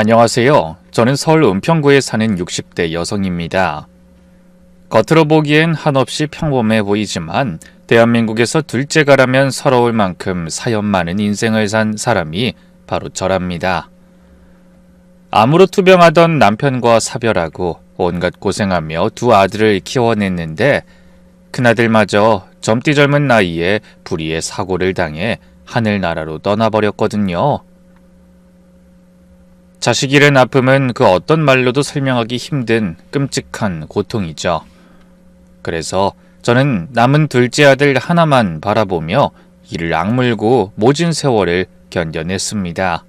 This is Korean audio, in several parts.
안녕하세요. 저는 서울 은평구에 사는 60대 여성입니다. 겉으로 보기엔 한없이 평범해 보이지만 대한민국에서 둘째가라면 서러울 만큼 사연 많은 인생을 산 사람이 바로 저랍니다. 암으로 투병하던 남편과 사별하고 온갖 고생하며 두 아들을 키워냈는데 큰아들마저 젊디 젊은 나이에 불의의 사고를 당해 하늘나라로 떠나버렸거든요. 자식 잃은 아픔은 그 어떤 말로도 설명하기 힘든 끔찍한 고통이죠. 그래서 저는 남은 둘째 아들 하나만 바라보며 이를 악물고 모진 세월을 견뎌냈습니다.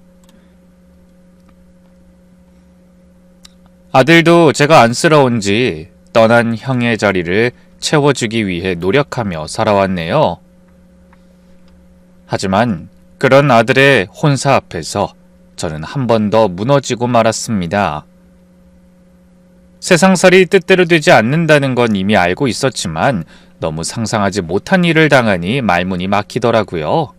아들도 제가 안쓰러운지 떠난 형의 자리를 채워주기 위해 노력하며 살아왔네요. 하지만 그런 아들의 혼사 앞에서 저는 한 번 더 무너지고 말았습니다. 세상살이 뜻대로 되지 않는다는 건 이미 알고 있었지만 너무 상상하지 못한 일을 당하니 말문이 막히더라고요.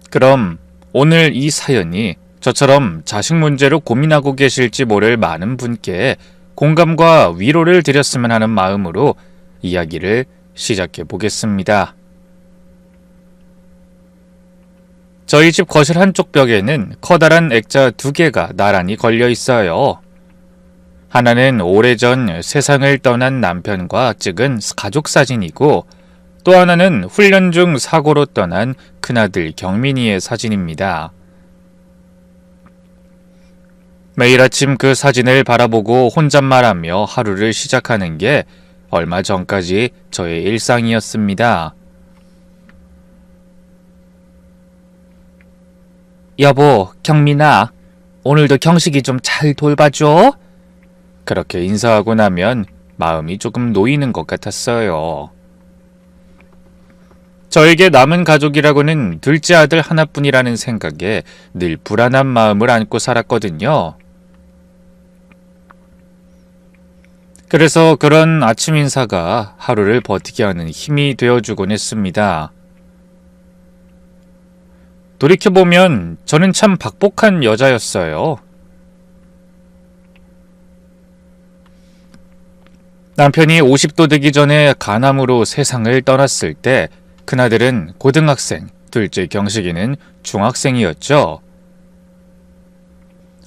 그럼 오늘 이 사연이 저처럼 자식 문제로 고민하고 계실지 모를 많은 분께 공감과 위로를 드렸으면 하는 마음으로 이야기를 시작해 보겠습니다. 저희 집 거실 한쪽 벽에는 커다란 액자 2개가 나란히 걸려 있어요. 하나는 오래전 세상을 떠난 남편과 찍은 가족 사진이고 또 하나는 훈련 중 사고로 떠난 큰아들 경민이의 사진입니다. 매일 아침 그 사진을 바라보고 혼잣말하며 하루를 시작하는 게 얼마 전까지 저의 일상이었습니다. 여보, 경민아, 오늘도 경식이 좀 잘 돌봐줘. 그렇게 인사하고 나면 마음이 조금 놓이는 것 같았어요. 저에게 남은 가족이라고는 둘째 아들 하나뿐이라는 생각에 늘 불안한 마음을 안고 살았거든요. 그래서 그런 아침 인사가 하루를 버티게 하는 힘이 되어주곤 했습니다. 돌이켜보면 저는 참 박복한 여자였어요. 남편이 50도 되기 전에 간암으로 세상을 떠났을 때 큰아들은 고등학생, 둘째 경식이는 중학생이었죠.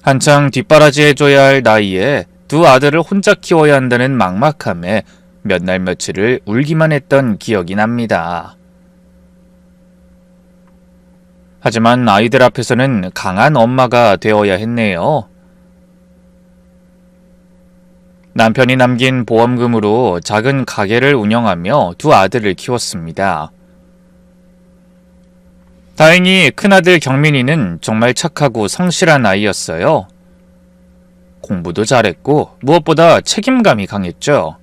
한창 뒷바라지 해줘야 할 나이에 두 아들을 혼자 키워야 한다는 막막함에 몇 날 며칠을 울기만 했던 기억이 납니다. 하지만 아이들 앞에서는 강한 엄마가 되어야 했네요. 남편이 남긴 보험금으로 작은 가게를 운영하며 두 아들을 키웠습니다. 다행히 큰아들 경민이는 정말 착하고 성실한 아이였어요. 공부도 잘했고 무엇보다 책임감이 강했죠.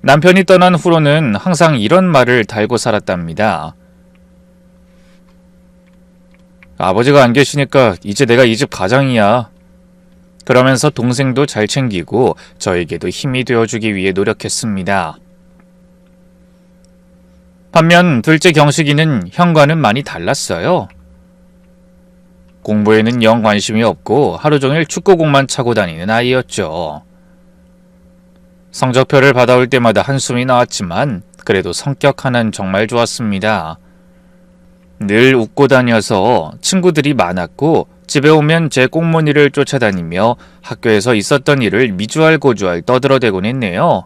남편이 떠난 후로는 항상 이런 말을 달고 살았답니다. 아버지가 안 계시니까 이제 내가 이 집 가장이야. 그러면서 동생도 잘 챙기고 저에게도 힘이 되어주기 위해 노력했습니다. 반면 둘째 경식이는 형과는 많이 달랐어요. 공부에는 영 관심이 없고 하루 종일 축구공만 차고 다니는 아이였죠. 성적표를 받아올 때마다 한숨이 나왔지만 그래도 성격 하나는 정말 좋았습니다. 늘 웃고 다녀서 친구들이 많았고 집에 오면 제 꽁무니를 쫓아다니며 학교에서 있었던 일을 미주알고주알 떠들어대곤 했네요.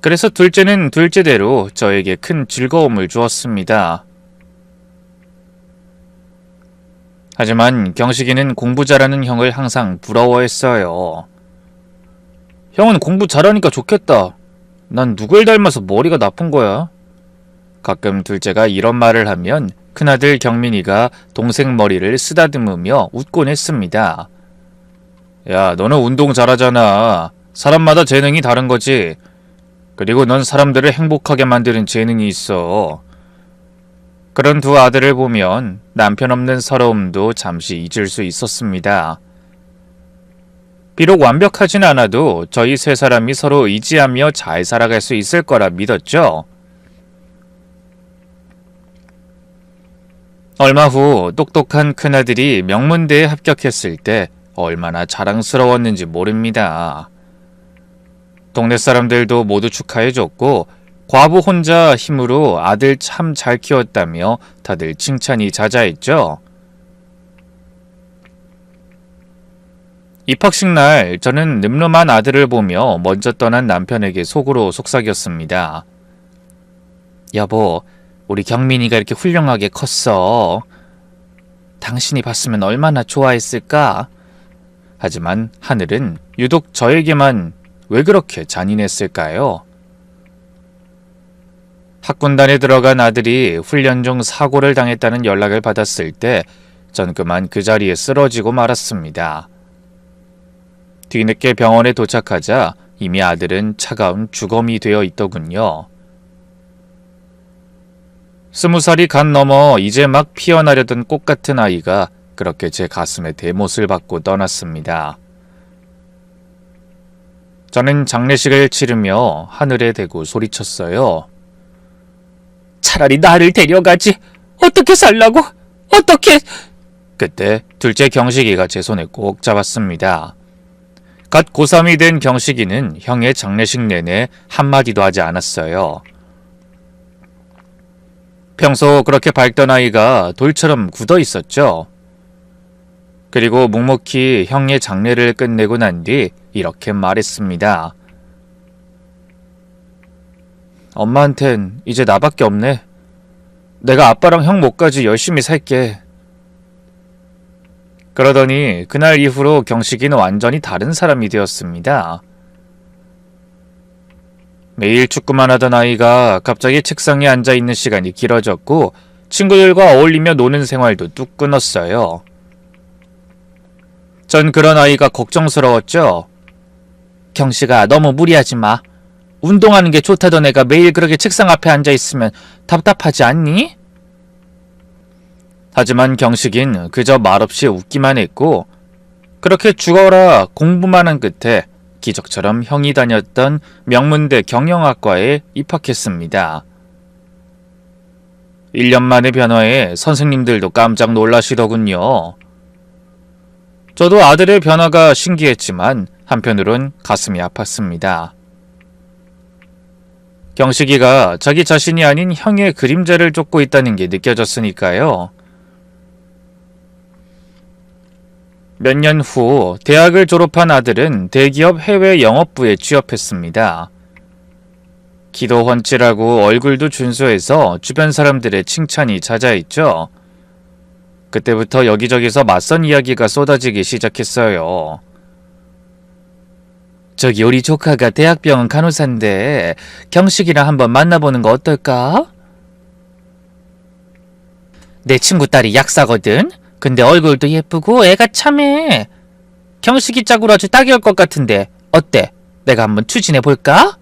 그래서 둘째는 둘째대로 저에게 큰 즐거움을 주었습니다. 하지만 경식이는 공부 잘하는 형을 항상 부러워했어요. 형은 공부 잘하니까 좋겠다. 난 누굴 닮아서 머리가 나쁜 거야? 가끔 둘째가 이런 말을 하면 큰아들 경민이가 동생 머리를 쓰다듬으며 웃곤 했습니다. 야, 너는 운동 잘하잖아. 사람마다 재능이 다른 거지. 그리고 넌 사람들을 행복하게 만드는 재능이 있어. 그런 두 아들을 보면 남편 없는 서러움도 잠시 잊을 수 있었습니다. 비록 완벽하진 않아도 저희 세 사람이 서로 의지하며 잘 살아갈 수 있을 거라 믿었죠. 얼마 후 똑똑한 큰아들이 명문대에 합격했을 때 얼마나 자랑스러웠는지 모릅니다. 동네 사람들도 모두 축하해줬고 과부 혼자 힘으로 아들 참 잘 키웠다며 다들 칭찬이 자자했죠. 입학식 날 저는 늠름한 아들을 보며 먼저 떠난 남편에게 속으로 속삭였습니다. 여보, 우리 경민이가 이렇게 훌륭하게 컸어. 당신이 봤으면 얼마나 좋아했을까? 하지만 하늘은 유독 저에게만 왜 그렇게 잔인했을까요? 학군단에 들어간 아들이 훈련 중 사고를 당했다는 연락을 받았을 때 전 그만 그 자리에 쓰러지고 말았습니다. 뒤늦게 병원에 도착하자 이미 아들은 차가운 주검이 되어 있더군요. 20살이 간 넘어 이제 막 피어나려던 꽃 같은 아이가 그렇게 제 가슴에 대못을 받고 떠났습니다. 저는 장례식을 치르며 하늘에 대고 소리쳤어요. 차라리 나를 데려가지. 어떻게 살라고? 어떻게? 그때 둘째 경식이가 제 손을 꼭 잡았습니다. 갓 고3이 된 경식이는 형의 장례식 내내 한마디도 하지 않았어요. 평소 그렇게 밝던 아이가 돌처럼 굳어 있었죠. 그리고 묵묵히 형의 장례를 끝내고 난 뒤 이렇게 말했습니다. 엄마한텐 이제 나밖에 없네. 내가 아빠랑 형 목까지 열심히 살게. 그러더니 그날 이후로 경식이는 완전히 다른 사람이 되었습니다. 매일 축구만 하던 아이가 갑자기 책상에 앉아있는 시간이 길어졌고 친구들과 어울리며 노는 생활도 뚝 끊었어요. 전 그런 아이가 걱정스러웠죠. 경식아, 너무 무리하지 마. 운동하는 게 좋다던 애가 매일 그렇게 책상 앞에 앉아있으면 답답하지 않니? 하지만 경식인 그저 말없이 웃기만 했고 그렇게 죽어라 공부만 한 끝에 기적처럼 형이 다녔던 명문대 경영학과에 입학했습니다. 1년 만의 변화에 선생님들도 깜짝 놀라시더군요. 저도 아들의 변화가 신기했지만 한편으론 가슴이 아팠습니다. 경식이가 자기 자신이 아닌 형의 그림자를 쫓고 있다는 게 느껴졌으니까요. 몇 년 후 대학을 졸업한 아들은 대기업 해외 영업부에 취업했습니다. 키도 훤칠하고 얼굴도 준수해서 주변 사람들의 칭찬이 자자했죠. 그때부터 여기저기서 맞선 이야기가 쏟아지기 시작했어요. 저기 우리 조카가 대학병원 간호사인데 경식이랑 한번 만나보는 거 어떨까? 내 친구 딸이 약사거든? 근데 얼굴도 예쁘고 애가 참해. 경식이 짝으로 아주 딱일 것 같은데 어때? 내가 한번 추진해볼까?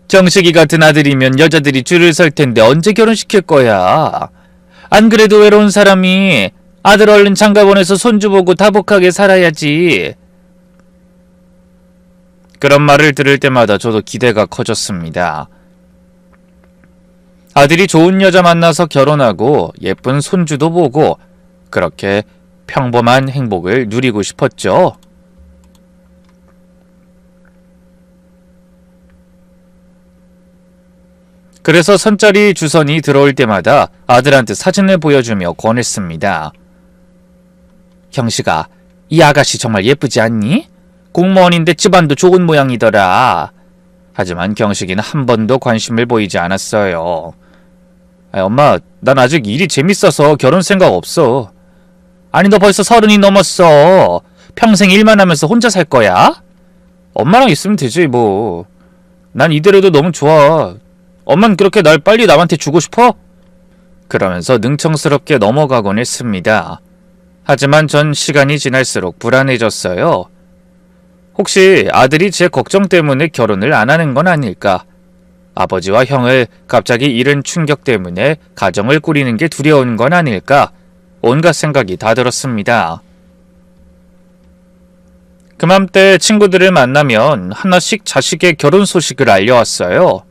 경식이 같은 아들이면 여자들이 줄을 설 텐데 언제 결혼시킬 거야? 안 그래도 외로운 사람이 아들 얼른 장가보내서 손주 보고 다복하게 살아야지. 그런 말을 들을 때마다 저도 기대가 커졌습니다. 아들이 좋은 여자 만나서 결혼하고 예쁜 손주도 보고 그렇게 평범한 행복을 누리고 싶었죠. 그래서 선짜리 주선이 들어올 때마다 아들한테 사진을 보여주며 권했습니다. 경식아, 이 아가씨 정말 예쁘지 않니? 공무원인데 집안도 좋은 모양이더라. 하지만 경식이는 한 번도 관심을 보이지 않았어요. 엄마, 난 아직 일이 재밌어서 결혼 생각 없어. 아니, 너 벌써 30이 넘었어. 평생 일만 하면서 혼자 살 거야? 엄마랑 있으면 되지 뭐. 난 이대로도 너무 좋아. 엄만 그렇게 날 빨리 남한테 주고 싶어? 그러면서 능청스럽게 넘어가곤 했습니다. 하지만 전 시간이 지날수록 불안해졌어요. 혹시 아들이 제 걱정 때문에 결혼을 안 하는 건 아닐까? 아버지와 형을 갑자기 잃은 충격 때문에 가정을 꾸리는 게 두려운 건 아닐까? 온갖 생각이 다 들었습니다. 그맘때 친구들을 만나면 하나씩 자식의 결혼 소식을 알려왔어요.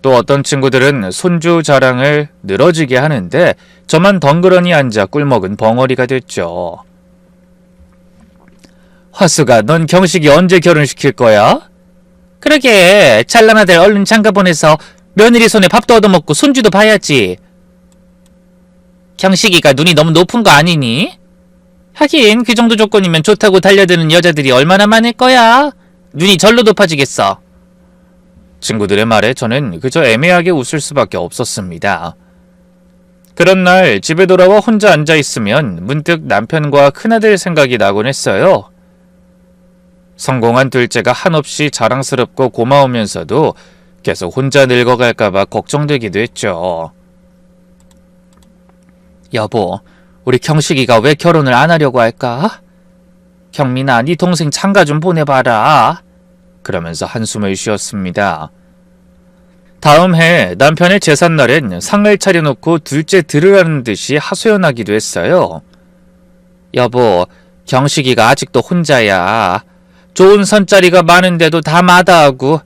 또 어떤 친구들은 손주 자랑을 늘어지게 하는데 저만 덩그러니 앉아 꿀먹은 벙어리가 됐죠. 화수가 넌 경식이 언제 결혼시킬 거야? 그러게 잘난 아들 얼른 장가 보내서 며느리 손에 밥도 얻어먹고 손주도 봐야지. 경식이가 눈이 너무 높은 거 아니니? 하긴 그 정도 조건이면 좋다고 달려드는 여자들이 얼마나 많을 거야. 눈이 절로 높아지겠어. 친구들의 말에 저는 그저 애매하게 웃을 수밖에 없었습니다. 그런 날 집에 돌아와 혼자 앉아있으면 문득 남편과 큰아들 생각이 나곤 했어요. 성공한 둘째가 한없이 자랑스럽고 고마우면서도 계속 혼자 늙어갈까봐 걱정되기도 했죠. 여보, 우리 경식이가 왜 결혼을 안 하려고 할까? 경민아, 네 동생 장가 좀 보내봐라. 그러면서 한숨을 쉬었습니다. 다음 해 남편의 제삿날엔 상을 차려놓고 둘째 들으라는 듯이 하소연하기도 했어요. 여보, 경식이가 아직도 혼자야. 좋은 선자리가 많은데도 다 마다하고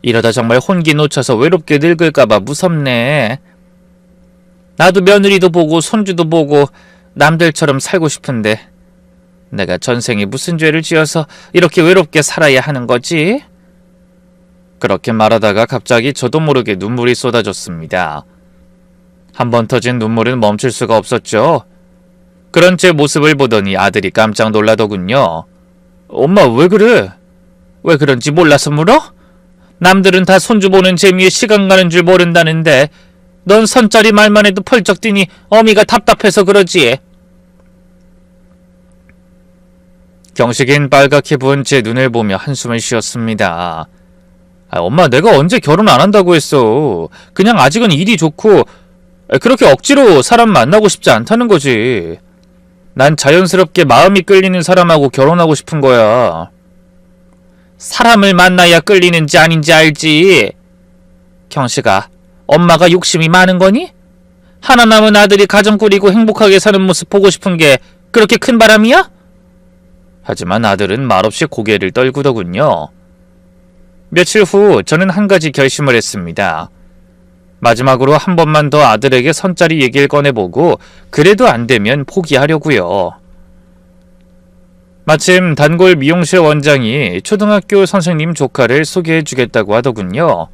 이러다 정말 혼기 놓쳐서 외롭게 늙을까봐 무섭네. 나도 며느리도 보고 손주도 보고 남들처럼 살고 싶은데 내가 전생에 무슨 죄를 지어서 이렇게 외롭게 살아야 하는 거지? 그렇게 말하다가 갑자기 저도 모르게 눈물이 쏟아졌습니다. 한 번 터진 눈물은 멈출 수가 없었죠. 그런 제 모습을 보더니 아들이 깜짝 놀라더군요. 엄마 왜 그래? 왜 그런지 몰라서 물어? 남들은 다 손주 보는 재미에 시간 가는 줄 모른다는데 넌 선짜리 말만 해도 펄쩍 뛰니 어미가 답답해서 그러지. 경식인 빨갛게 부은 제 눈을 보며 한숨을 쉬었습니다. 엄마 내가 언제 결혼 안 한다고 했어. 그냥 아직은 일이 좋고 그렇게 억지로 사람 만나고 싶지 않다는 거지. 난 자연스럽게 마음이 끌리는 사람하고 결혼하고 싶은 거야. 사람을 만나야 끌리는지 아닌지 알지. 경식아, 엄마가 욕심이 많은 거니? 하나 남은 아들이 가정 꾸리고 행복하게 사는 모습 보고 싶은 게 그렇게 큰 바람이야? 하지만 아들은 말없이 고개를 떨구더군요. 며칠 후 저는 한 가지 결심을 했습니다. 마지막으로 한 번만 더 아들에게 선짜리 얘기를 꺼내보고 그래도 안 되면 포기하려고요. 마침 단골 미용실 원장이 초등학교 선생님 조카를 소개해주겠다고 하더군요.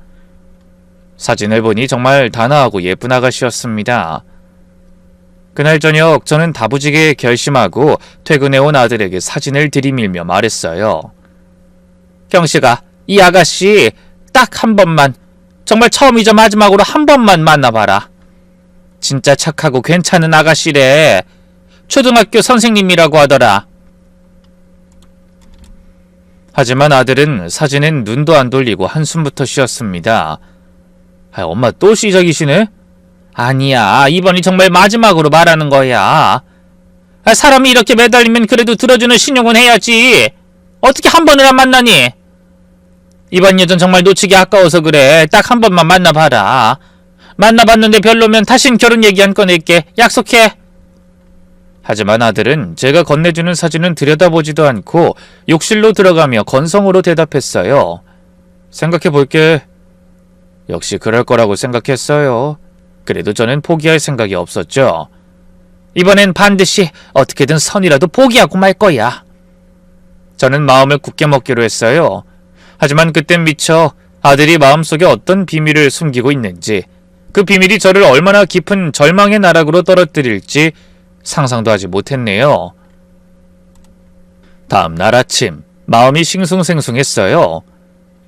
사진을 보니 정말 단아하고 예쁜 아가씨였습니다. 그날 저녁 저는 다부지게 결심하고 퇴근해온 아들에게 사진을 들이밀며 말했어요. 경식아, 이 아가씨 딱 한 번만, 정말 처음이자 마지막으로 한 번만 만나봐라. 진짜 착하고 괜찮은 아가씨래. 초등학교 선생님이라고 하더라. 하지만 아들은 사진엔 눈도 안 돌리고 한숨부터 쉬었습니다. 엄마 또 시작이시네? 아니야, 이번이 정말 마지막으로 말하는 거야. 사람이 이렇게 매달리면 그래도 들어주는 신용은 해야지. 어떻게 한 번을 안 만나니? 이번 여전 정말 놓치기 아까워서 그래. 딱 한 번만 만나봐라. 만나봤는데 별로면 다신 결혼 얘기 안 꺼낼게. 약속해. 하지만 아들은 제가 건네주는 사진은 들여다보지도 않고 욕실로 들어가며 건성으로 대답했어요. 생각해볼게. 역시 그럴 거라고 생각했어요. 그래도 저는 포기할 생각이 없었죠. 이번엔 반드시 어떻게든 선이라도 포기하고 말 거야. 저는 마음을 굳게 먹기로 했어요. 하지만 그땐 미처 아들이 마음속에 어떤 비밀을 숨기고 있는지, 그 비밀이 저를 얼마나 깊은 절망의 나락으로 떨어뜨릴지 상상도 하지 못했네요. 다음 날 아침, 마음이 싱숭생숭했어요.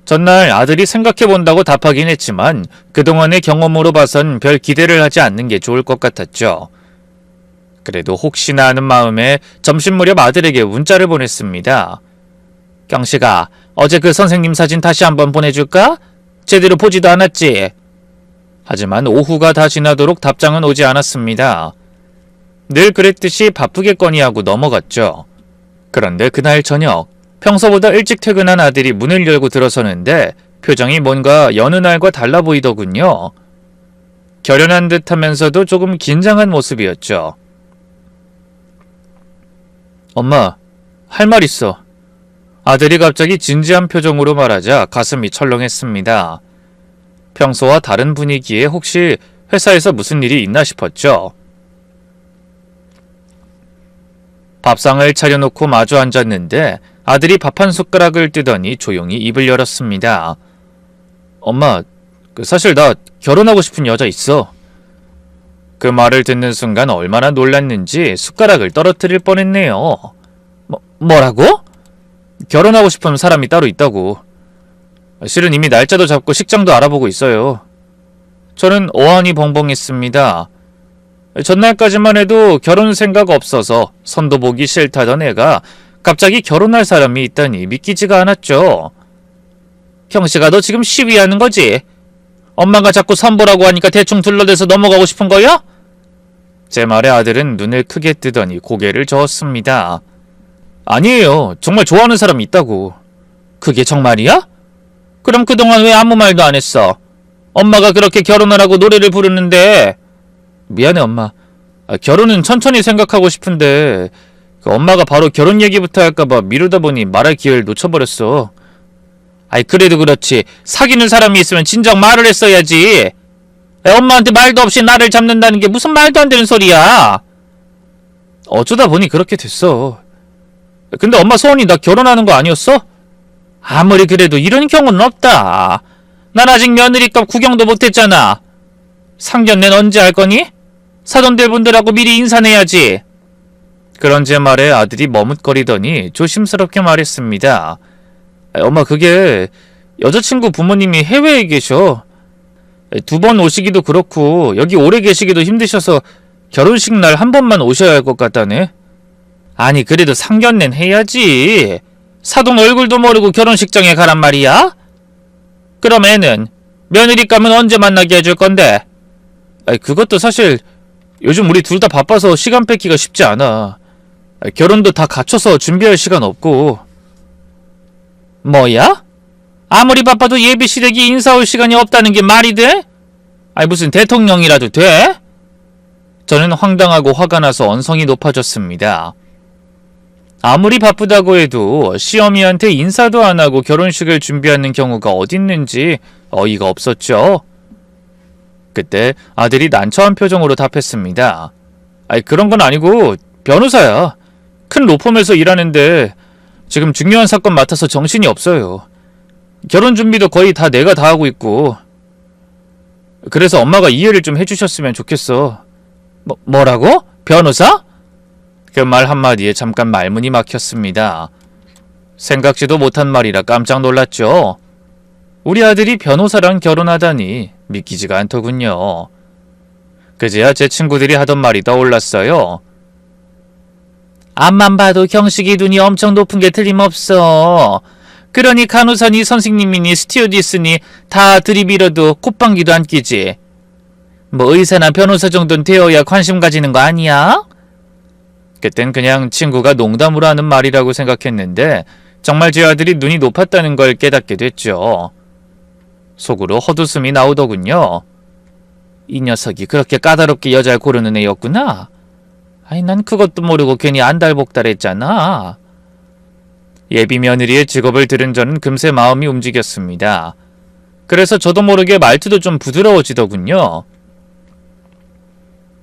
전날 아들이 생각해본다고 답하긴 했지만 그동안의 경험으로 봐선 별 기대를 하지 않는 게 좋을 것 같았죠. 그래도 혹시나 하는 마음에 점심 무렵 아들에게 문자를 보냈습니다. 경식아, 어제 그 선생님 사진 다시 한번 보내줄까? 제대로 보지도 않았지? 하지만 오후가 다 지나도록 답장은 오지 않았습니다. 늘 그랬듯이 바쁘겠거니 하고 넘어갔죠. 그런데 그날 저녁, 평소보다 일찍 퇴근한 아들이 문을 열고 들어서는데 표정이 뭔가 여느 날과 달라 보이더군요. 결연한 듯 하면서도 조금 긴장한 모습이었죠. 엄마, 할 말 있어. 아들이 갑자기 진지한 표정으로 말하자 가슴이 철렁했습니다. 평소와 다른 분위기에 혹시 회사에서 무슨 일이 있나 싶었죠. 밥상을 차려놓고 마주 앉았는데 아들이 밥 한 숟가락을 뜨더니 조용히 입을 열었습니다. 엄마, 사실 나 결혼하고 싶은 여자 있어. 그 말을 듣는 순간 얼마나 놀랐는지 숟가락을 떨어뜨릴 뻔했네요. 뭐라고? 결혼하고 싶은 사람이 따로 있다고. 실은 이미 날짜도 잡고 식장도 알아보고 있어요. 저는 어안이 벙벙했습니다. 전날까지만 해도 결혼 생각 없어서 선도 보기 싫다던 애가 갑자기 결혼할 사람이 있다니 믿기지가 않았죠. 경식아, 너 지금 시위하는 거지? 엄마가 자꾸 선보라고 하니까 대충 둘러대서 넘어가고 싶은 거야? 제 말에 아들은 눈을 크게 뜨더니 고개를 저었습니다. 아니에요. 정말 좋아하는 사람이 있다고. 그게 정말이야? 그럼 그동안 왜 아무 말도 안 했어? 엄마가 그렇게 결혼하라고 노래를 부르는데. 미안해, 엄마. 결혼은 천천히 생각하고 싶은데 엄마가 바로 결혼 얘기부터 할까봐 미루다 보니 말할 기회를 놓쳐버렸어. 그래도 그렇지. 사귀는 사람이 있으면 진작 말을 했어야지. 엄마한테 말도 없이 나를 잡는다는 게 무슨 말도 안 되는 소리야. 어쩌다 보니 그렇게 됐어. 근데 엄마 소원이 나 결혼하는 거 아니었어? 아무리 그래도 이런 경우는 없다. 난 아직 며느리값 구경도 못했잖아. 상견례는 언제 할 거니? 사돈들 분들하고 미리 인사내야지. 그런 제 말에 아들이 머뭇거리더니 조심스럽게 말했습니다. 엄마, 그게 여자친구 부모님이 해외에 계셔. 2번 오시기도 그렇고 여기 오래 계시기도 힘드셔서 결혼식 날 한 번만 오셔야 할 것 같다네. 아니, 그래도 상견례는 해야지. 사돈 얼굴도 모르고 결혼식장에 가란 말이야? 그럼 애는 며느리감은 언제 만나게 해줄 건데? 그것도 사실 요즘 우리 둘 다 바빠서 시간 뺏기가 쉽지 않아. 결혼도 다 갖춰서 준비할 시간 없고. 뭐야? 아무리 바빠도 예비 시댁이 인사 올 시간이 없다는 게 말이 돼? 무슨 대통령이라도 돼? 저는 황당하고 화가 나서 언성이 높아졌습니다. 아무리 바쁘다고 해도 시어미한테 인사도 안 하고 결혼식을 준비하는 경우가 어딨는지 어이가 없었죠. 그때 아들이 난처한 표정으로 답했습니다. 그런 건 아니고 변호사야. 큰 로펌에서 일하는데 지금 중요한 사건 맡아서 정신이 없어요. 결혼 준비도 거의 다 내가 다 하고 있고. 그래서 엄마가 이해를 좀 해주셨으면 좋겠어. 뭐라고? 변호사? 그 말 한마디에 잠깐 말문이 막혔습니다. 생각지도 못한 말이라 깜짝 놀랐죠. 우리 아들이 변호사랑 결혼하다니 믿기지가 않더군요. 그제야 제 친구들이 하던 말이 떠올랐어요. 앞만 봐도 경식이 눈이 엄청 높은 게 틀림없어. 그러니 간호사니 선생님이니 스튜어디스니 다 들이밀어도 콧방귀도 안 끼지. 의사나 변호사 정도는 되어야 관심 가지는 거 아니야? 그땐 그냥 친구가 농담으로 하는 말이라고 생각했는데 정말 제 아들이 눈이 높았다는 걸 깨닫게 됐죠. 속으로 헛웃음이 나오더군요. 이 녀석이 그렇게 까다롭게 여자를 고르는 애였구나. 난 그것도 모르고 괜히 안달복달했잖아. 예비 며느리의 직업을 들은 저는 금세 마음이 움직였습니다. 그래서 저도 모르게 말투도 좀 부드러워지더군요.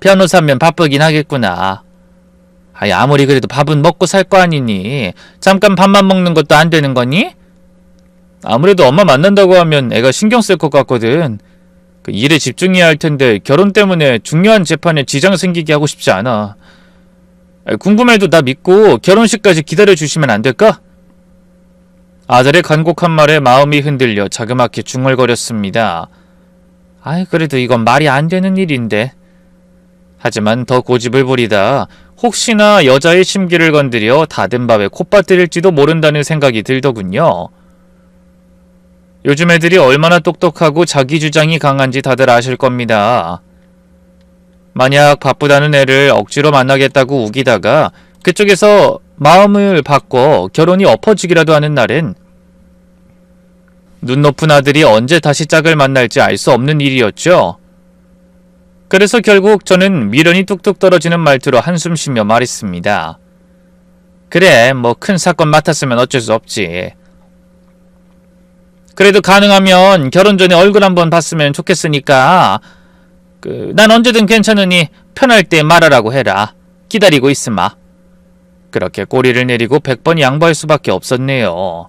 변호사면 바쁘긴 하겠구나. 아무리 그래도 밥은 먹고 살 거 아니니? 잠깐 밥만 먹는 것도 안 되는 거니? 아무래도 엄마 만난다고 하면 애가 신경 쓸 것 같거든. 일에 집중해야 할 텐데 결혼 때문에 중요한 재판에 지장 생기게 하고 싶지 않아. 궁금해도 나 믿고 결혼식까지 기다려주시면 안 될까? 아들의 간곡한 말에 마음이 흔들려 자그맣게 중얼거렸습니다. 그래도 이건 말이 안 되는 일인데. 하지만 더 고집을 부리다 혹시나 여자의 심기를 건드려 다된 밥에 콧바뜨릴지도 모른다는 생각이 들더군요. 요즘 애들이 얼마나 똑똑하고 자기 주장이 강한지 다들 아실 겁니다. 만약 바쁘다는 애를 억지로 만나겠다고 우기다가 그쪽에서 마음을 바꿔 결혼이 엎어지기라도 하는 날엔 눈 높은 아들이 언제 다시 짝을 만날지 알 수 없는 일이었죠. 그래서 결국 저는 미련이 뚝뚝 떨어지는 말투로 한숨 쉬며 말했습니다. 그래, 큰 사건 맡았으면 어쩔 수 없지. 그래도 가능하면 결혼 전에 얼굴 한번 봤으면 좋겠으니까 난 언제든 괜찮으니 편할 때 말하라고 해라. 기다리고 있으마. 그렇게 꼬리를 내리고 100번 양보할 수밖에 없었네요.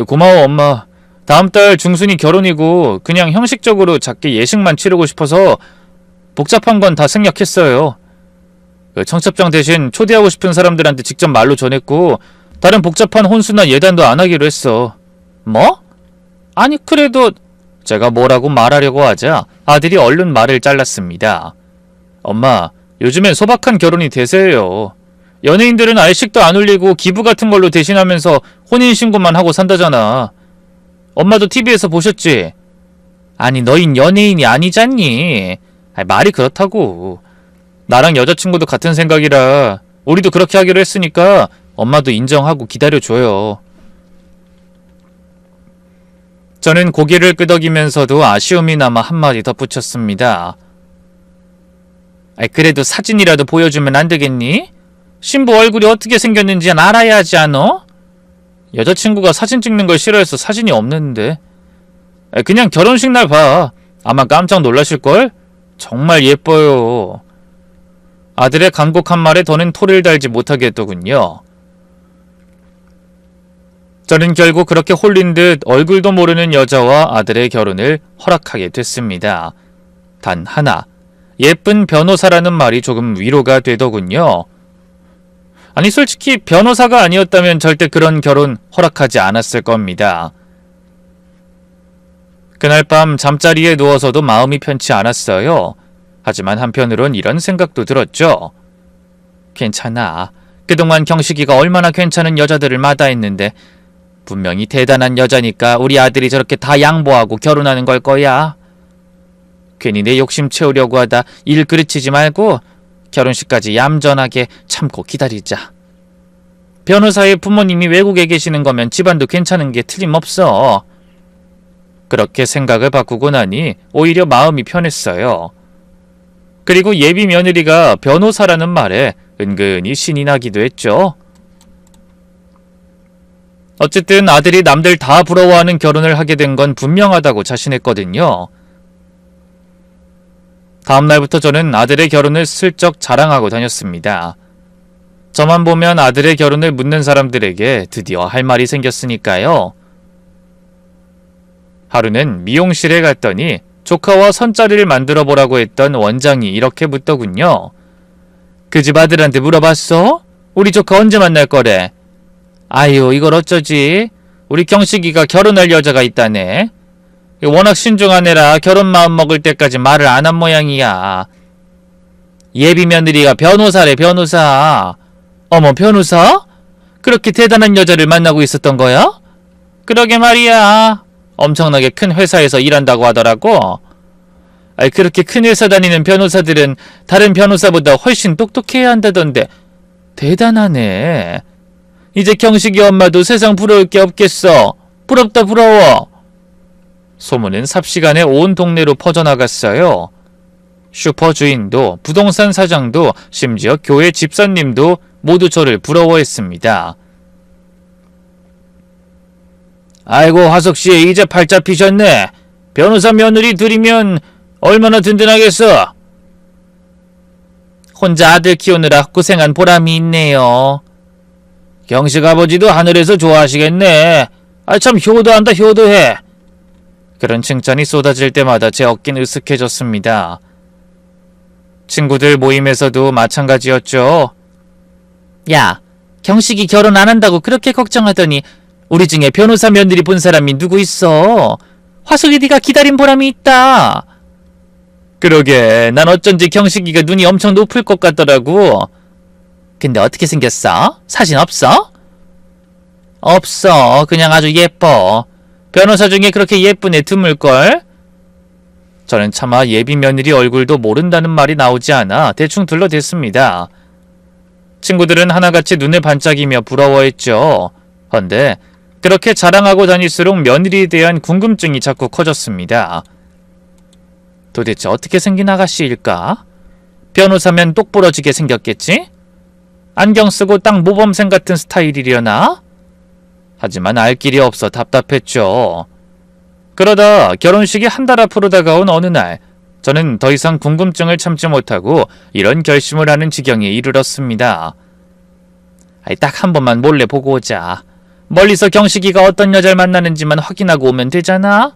고마워 엄마. 다음 달 중순이 결혼이고 그냥 형식적으로 작게 예식만 치르고 싶어서 복잡한 건 다 생략했어요. 청첩장 대신 초대하고 싶은 사람들한테 직접 말로 전했고 다른 복잡한 혼수나 예단도 안 하기로 했어. 뭐? 아니 그래도 제가 뭐라고 말하려고 하자 아들이 얼른 말을 잘랐습니다. 엄마, 요즘엔 소박한 결혼이 대세예요. 연예인들은 알식도 안 올리고 기부 같은 걸로 대신하면서 혼인신고만 하고 산다잖아. 엄마도 TV에서 보셨지? 아니 너흰 연예인이 아니잖니. 말이 그렇다고. 나랑 여자친구도 같은 생각이라 우리도 그렇게 하기로 했으니까 엄마도 인정하고 기다려줘요. 저는 고개를 끄덕이면서도 아쉬움이 남아 한마디 덧붙였습니다. 그래도 사진이라도 보여주면 안 되겠니? 신부 얼굴이 어떻게 생겼는지 알아야 하지 않어? 여자친구가 사진 찍는 걸 싫어해서 사진이 없는데. 그냥 결혼식 날 봐. 아마 깜짝 놀라실걸? 정말 예뻐요. 아들의 간곡한 말에 더는 토를 달지 못하게 했더군요. 저는 결국 그렇게 홀린 듯 얼굴도 모르는 여자와 아들의 결혼을 허락하게 됐습니다. 단 하나, 예쁜 변호사라는 말이 조금 위로가 되더군요. 아니 솔직히 변호사가 아니었다면 절대 그런 결혼 허락하지 않았을 겁니다. 그날 밤 잠자리에 누워서도 마음이 편치 않았어요. 하지만 한편으론 이런 생각도 들었죠. 괜찮아. 그동안 경식이가 얼마나 괜찮은 여자들을 마다했는데 분명히 대단한 여자니까 우리 아들이 저렇게 다 양보하고 결혼하는 걸 거야. 괜히 내 욕심 채우려고 하다 일 그르치지 말고 결혼식까지 얌전하게 참고 기다리자. 변호사의 부모님이 외국에 계시는 거면 집안도 괜찮은 게 틀림없어. 그렇게 생각을 바꾸고 나니 오히려 마음이 편했어요. 그리고 예비 며느리가 변호사라는 말에 은근히 신이 나기도 했죠. 어쨌든 아들이 남들 다 부러워하는 결혼을 하게 된 건 분명하다고 자신했거든요. 다음 날부터 저는 아들의 결혼을 슬쩍 자랑하고 다녔습니다. 저만 보면 아들의 결혼을 묻는 사람들에게 드디어 할 말이 생겼으니까요. 하루는 미용실에 갔더니 조카와 선자리를 만들어 보라고 했던 원장이 이렇게 묻더군요. 그 집 아들한테 물어봤어? 우리 조카 언제 만날 거래? 아유, 이걸 어쩌지? 우리 경식이가 결혼할 여자가 있다네. 워낙 신중한 애라 결혼 마음 먹을 때까지 말을 안 한 모양이야. 예비 며느리가 변호사래, 변호사. 어머, 변호사? 그렇게 대단한 여자를 만나고 있었던 거야? 그러게 말이야. 엄청나게 큰 회사에서 일한다고 하더라고. 그렇게 큰 회사 다니는 변호사들은 다른 변호사보다 훨씬 똑똑해야 한다던데. 대단하네. 이제 경식이 엄마도 세상 부러울 게 없겠어. 부럽다, 부러워. 소문은 삽시간에 온 동네로 퍼져나갔어요. 슈퍼 주인도 부동산 사장도 심지어 교회 집사님도 모두 저를 부러워했습니다. 아이고, 화석씨 이제 팔자 피셨네. 변호사 며느리 들이면 얼마나 든든하겠어. 혼자 아들 키우느라 고생한 보람이 있네요. 경식 아버지도 하늘에서 좋아하시겠네. 참 효도한다, 효도해. 그런 칭찬이 쏟아질 때마다 제 어깨는 으쓱해졌습니다. 친구들 모임에서도 마찬가지였죠. 야, 경식이 결혼 안 한다고 그렇게 걱정하더니 우리 중에 변호사 며느리 본 사람이 누구 있어? 화숙이 네가 기다린 보람이 있다. 그러게, 난 어쩐지 경식이가 눈이 엄청 높을 것 같더라고. 근데 어떻게 생겼어? 사진 없어? 없어. 그냥 아주 예뻐. 변호사 중에 그렇게 예쁜 애 드물걸? 저는 차마 예비 며느리 얼굴도 모른다는 말이 나오지 않아 대충 둘러댔습니다. 친구들은 하나같이 눈을 반짝이며 부러워했죠. 헌데 그렇게 자랑하고 다닐수록 며느리에 대한 궁금증이 자꾸 커졌습니다. 도대체 어떻게 생긴 아가씨일까? 변호사면 똑부러지게 생겼겠지? 안경 쓰고 딱 모범생 같은 스타일이려나? 하지만 알 길이 없어 답답했죠. 그러다 결혼식이 한 달 앞으로 다가온 어느 날, 저는 더 이상 궁금증을 참지 못하고 이런 결심을 하는 지경에 이르렀습니다. 딱 한 번만 몰래 보고 오자. 멀리서 경식이가 어떤 여자를 만나는지만 확인하고 오면 되잖아?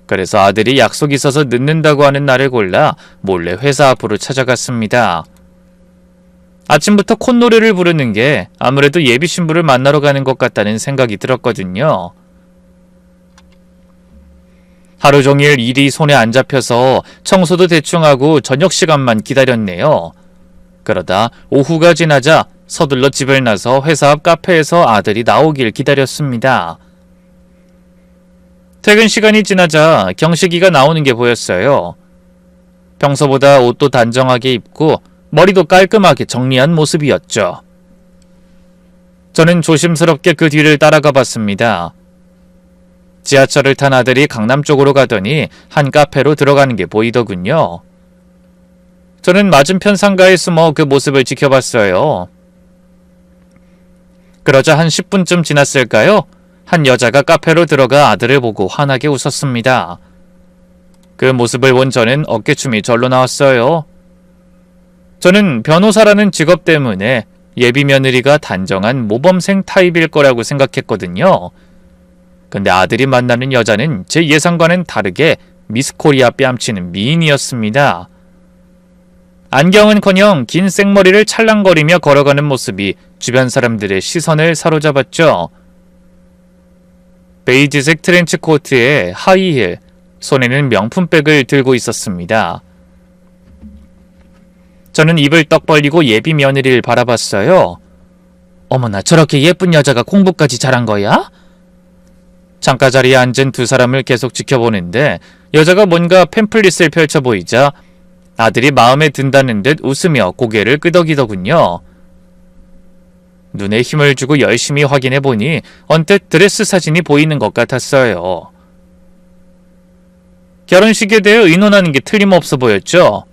그래서 아들이 약속이 있어서 늦는다고 하는 날을 골라 몰래 회사 앞으로 찾아갔습니다. 아침부터 콧노래를 부르는 게 아무래도 예비 신부를 만나러 가는 것 같다는 생각이 들었거든요. 하루 종일 일이 손에 안 잡혀서 청소도 대충 하고 저녁 시간만 기다렸네요. 그러다 오후가 지나자 서둘러 집을 나서 회사 앞 카페에서 아들이 나오길 기다렸습니다. 퇴근 시간이 지나자 경식이가 나오는 게 보였어요. 평소보다 옷도 단정하게 입고 머리도 깔끔하게 정리한 모습이었죠. 저는 조심스럽게 그 뒤를 따라가 봤습니다. 지하철을 탄 아들이 강남 쪽으로 가더니 한 카페로 들어가는 게 보이더군요. 저는 맞은편 상가에 숨어 그 모습을 지켜봤어요. 그러자 한 10분쯤 지났을까요? 한 여자가 카페로 들어가 아들을 보고 환하게 웃었습니다. 그 모습을 본 저는 어깨춤이 절로 나왔어요. 저는 변호사라는 직업 때문에 예비 며느리가 단정한 모범생 타입일 거라고 생각했거든요. 근데 아들이 만나는 여자는 제 예상과는 다르게 미스코리아 뺨치는 미인이었습니다. 안경은커녕 긴 생머리를 찰랑거리며 걸어가는 모습이 주변 사람들의 시선을 사로잡았죠. 베이지색 트렌치 코트에 하이힐, 손에는 명품백을 들고 있었습니다. 저는 입을 떡 벌리고 예비 며느리를 바라봤어요. 어머나, 저렇게 예쁜 여자가 공부까지 잘한 거야? 창가 자리에 앉은 두 사람을 계속 지켜보는데 여자가 뭔가 팸플릿을 펼쳐 보이자 아들이 마음에 든다는 듯 웃으며 고개를 끄덕이더군요. 눈에 힘을 주고 열심히 확인해보니 언뜻 드레스 사진이 보이는 것 같았어요. 결혼식에 대해 의논하는 게 틀림없어 보였죠.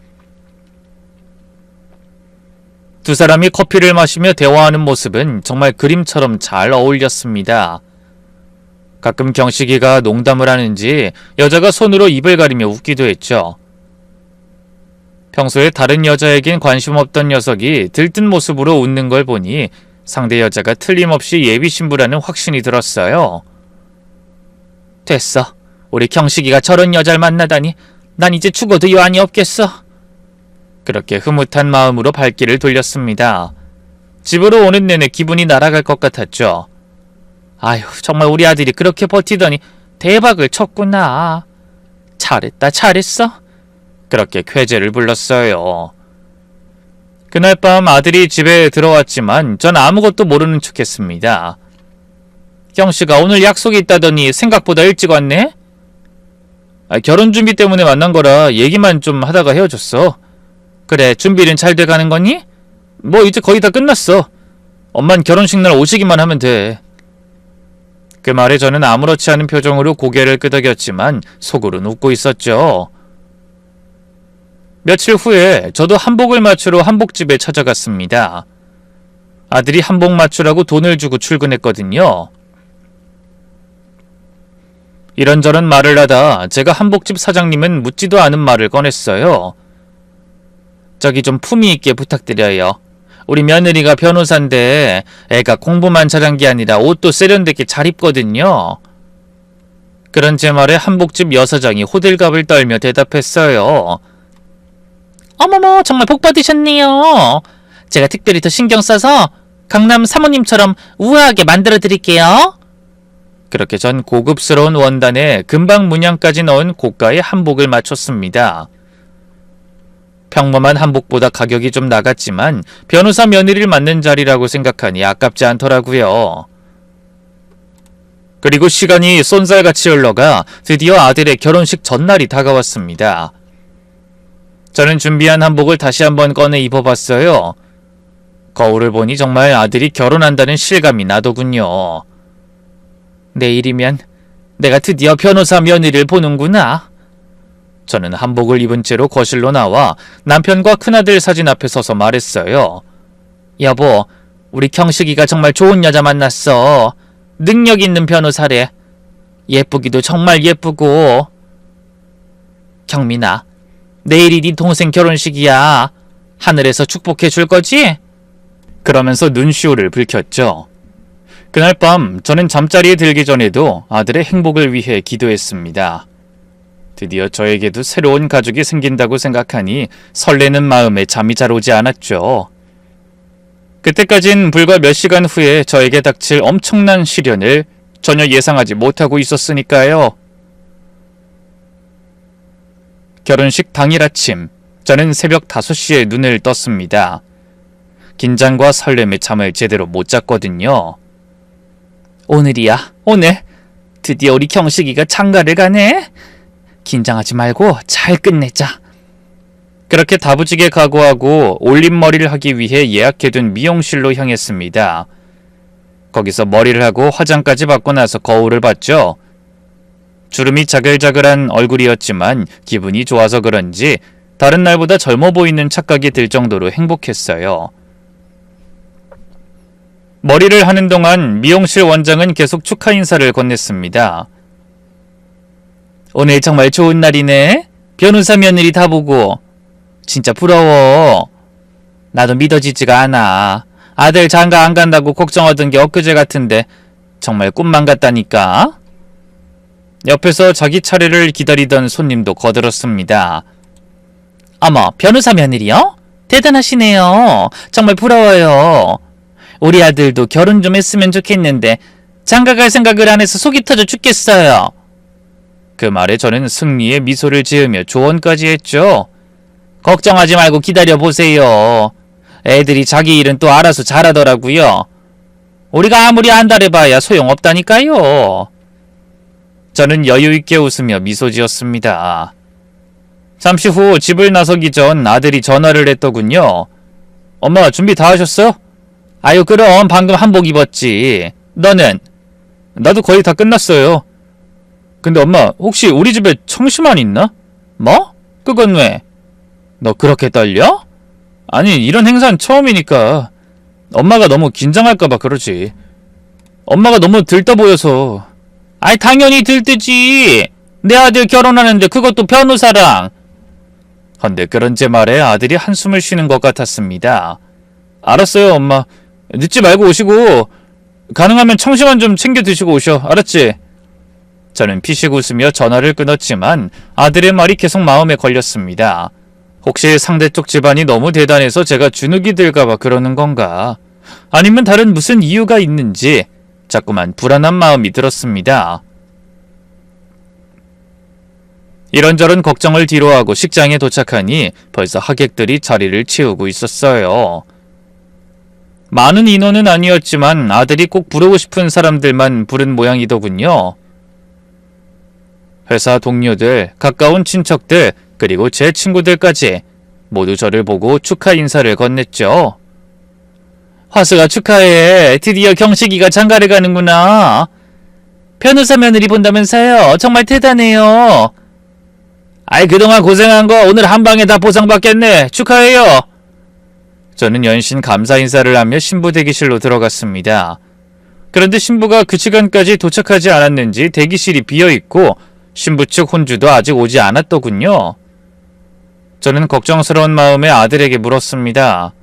두 사람이 커피를 마시며 대화하는 모습은 정말 그림처럼 잘 어울렸습니다. 가끔 경식이가 농담을 하는지 여자가 손으로 입을 가리며 웃기도 했죠. 평소에 다른 여자에겐 관심 없던 녀석이 들뜬 모습으로 웃는 걸 보니 상대 여자가 틀림없이 예비 신부라는 확신이 들었어요. 됐어. 우리 경식이가 저런 여자를 만나다니 난 이제 죽어도 여한이 없겠어. 그렇게 흐뭇한 마음으로 발길을 돌렸습니다. 집으로 오는 내내 기분이 날아갈 것 같았죠. 아휴, 정말 우리 아들이 그렇게 버티더니 대박을 쳤구나. 잘했다, 잘했어. 그렇게 쾌재를 불렀어요. 그날 밤 아들이 집에 들어왔지만 전 아무것도 모르는 척했습니다. 경씨가 오늘 약속이 있다더니 생각보다 일찍 왔네? 결혼 준비 때문에 만난 거라 얘기만 좀 하다가 헤어졌어. 그래, 준비는 잘 돼가는 거니? 뭐 이제 거의 다 끝났어. 엄만 결혼식 날 오시기만 하면 돼. 그 말에 저는 아무렇지 않은 표정으로 고개를 끄덕였지만 속으로는 웃고 있었죠. 며칠 후에 저도 한복을 맞추러 한복집에 찾아갔습니다. 아들이 한복 맞추라고 돈을 주고 출근했거든요. 이런저런 말을 하다 제가 한복집 사장님은 묻지도 않은 말을 꺼냈어요. 저기 좀 품위 있게 부탁드려요. 우리 며느리가 변호사인데 애가 공부만 잘한 게 아니라 옷도 세련되게 잘 입거든요. 그런 제 말에 한복집 여사장이 호들갑을 떨며 대답했어요. 어머머, 정말 복 받으셨네요. 제가 특별히 더 신경 써서 강남 사모님처럼 우아하게 만들어 드릴게요. 그렇게 전 고급스러운 원단에 금방 문양까지 넣은 고가의 한복을 맞췄습니다. 평범한 한복보다 가격이 좀 나갔지만 변호사 며느리를 맡는 자리라고 생각하니 아깝지 않더라고요. 그리고 시간이 쏜살같이 흘러가 드디어 아들의 결혼식 전날이 다가왔습니다. 저는 준비한 한복을 다시 한번 꺼내 입어봤어요. 거울을 보니 정말 아들이 결혼한다는 실감이 나더군요. 내일이면 내가 드디어 변호사 며느리를 보는구나. 저는 한복을 입은 채로 거실로 나와 남편과 큰아들 사진 앞에 서서 말했어요. 여보, 우리 경식이가 정말 좋은 여자 만났어. 능력 있는 변호사래. 예쁘기도 정말 예쁘고. 경민아, 내일이 네 동생 결혼식이야. 하늘에서 축복해 줄 거지? 그러면서 눈시울을 붉혔죠. 그날 밤 저는 잠자리에 들기 전에도 아들의 행복을 위해 기도했습니다. 드디어 저에게도 새로운 가족이 생긴다고 생각하니 설레는 마음에 잠이 잘 오지 않았죠. 그때까진 불과 몇 시간 후에 저에게 닥칠 엄청난 시련을 전혀 예상하지 못하고 있었으니까요. 결혼식 당일 아침, 저는 새벽 5시에 눈을 떴습니다. 긴장과 설렘에 잠을 제대로 못 잤거든요. 오늘이야, 오늘. 드디어 우리 경식이가 장가를 가네. 긴장하지 말고 잘 끝내자. 그렇게 다부지게 각오하고 올림머리를 하기 위해 예약해둔 미용실로 향했습니다. 거기서 머리를 하고 화장까지 받고 나서 거울을 봤죠. 주름이 자글자글한 얼굴이었지만 기분이 좋아서 그런지 다른 날보다 젊어 보이는 착각이 들 정도로 행복했어요. 머리를 하는 동안 미용실 원장은 계속 축하 인사를 건넸습니다. 오늘 정말 좋은 날이네. 변호사 며느리 다 보고. 진짜 부러워. 나도 믿어지지가 않아. 아들 장가 안 간다고 걱정하던 게 엊그제 같은데 정말 꿈만 같다니까. 옆에서 자기 차례를 기다리던 손님도 거들었습니다. 어머, 변호사 며느리요? 대단하시네요. 정말 부러워요. 우리 아들도 결혼 좀 했으면 좋겠는데 장가 갈 생각을 안 해서 속이 터져 죽겠어요. 그 말에 저는 승리의 미소를 지으며 조언까지 했죠. 걱정하지 말고 기다려보세요. 애들이 자기 일은 또 알아서 잘하더라고요. 우리가 아무리 안달해봐야 소용없다니까요. 저는 여유있게 웃으며 미소 지었습니다. 잠시 후 집을 나서기 전 아들이 전화를 했더군요. 엄마 준비 다 하셨어? 아유 그럼 방금 한복 입었지. 너는? 나도 거의 다 끝났어요. 근데 엄마 혹시 우리 집에 청심환 있나? 뭐? 그건 왜? 너 그렇게 떨려? 아니 이런 행사는 처음이니까 엄마가 너무 긴장할까봐 그러지. 엄마가 너무 들떠 보여서. 아이 당연히 들뜨지. 내 아들 결혼하는데 그것도 변호사랑. 헌데 그런 제 말에 아들이 한숨을 쉬는 것 같았습니다. 알았어요 엄마. 늦지 말고 오시고 가능하면 청심환 좀 챙겨 드시고 오셔. 알았지? 저는 피식 웃으며 전화를 끊었지만 아들의 말이 계속 마음에 걸렸습니다. 혹시 상대 쪽 집안이 너무 대단해서 제가 주눅이 들까봐 그러는 건가? 아니면 다른 무슨 이유가 있는지 자꾸만 불안한 마음이 들었습니다. 이런저런 걱정을 뒤로하고 식장에 도착하니 벌써 하객들이 자리를 채우고 있었어요. 많은 인원은 아니었지만 아들이 꼭 부르고 싶은 사람들만 부른 모양이더군요. 회사 동료들, 가까운 친척들, 그리고 제 친구들까지 모두 저를 보고 축하 인사를 건넸죠. 화수가 축하해. 드디어 경식이가 장가를 가는구나. 변호사 며느리 본다면서요. 정말 대단해요. 아이 그동안 고생한 거 오늘 한 방에 다 보상받겠네. 축하해요. 저는 연신 감사 인사를 하며 신부 대기실로 들어갔습니다. 그런데 신부가 그 시간까지 도착하지 않았는지 대기실이 비어있고 신부 측 혼주도 아직 오지 않았더군요. 저는 걱정스러운 마음에 아들에게 물었습니다.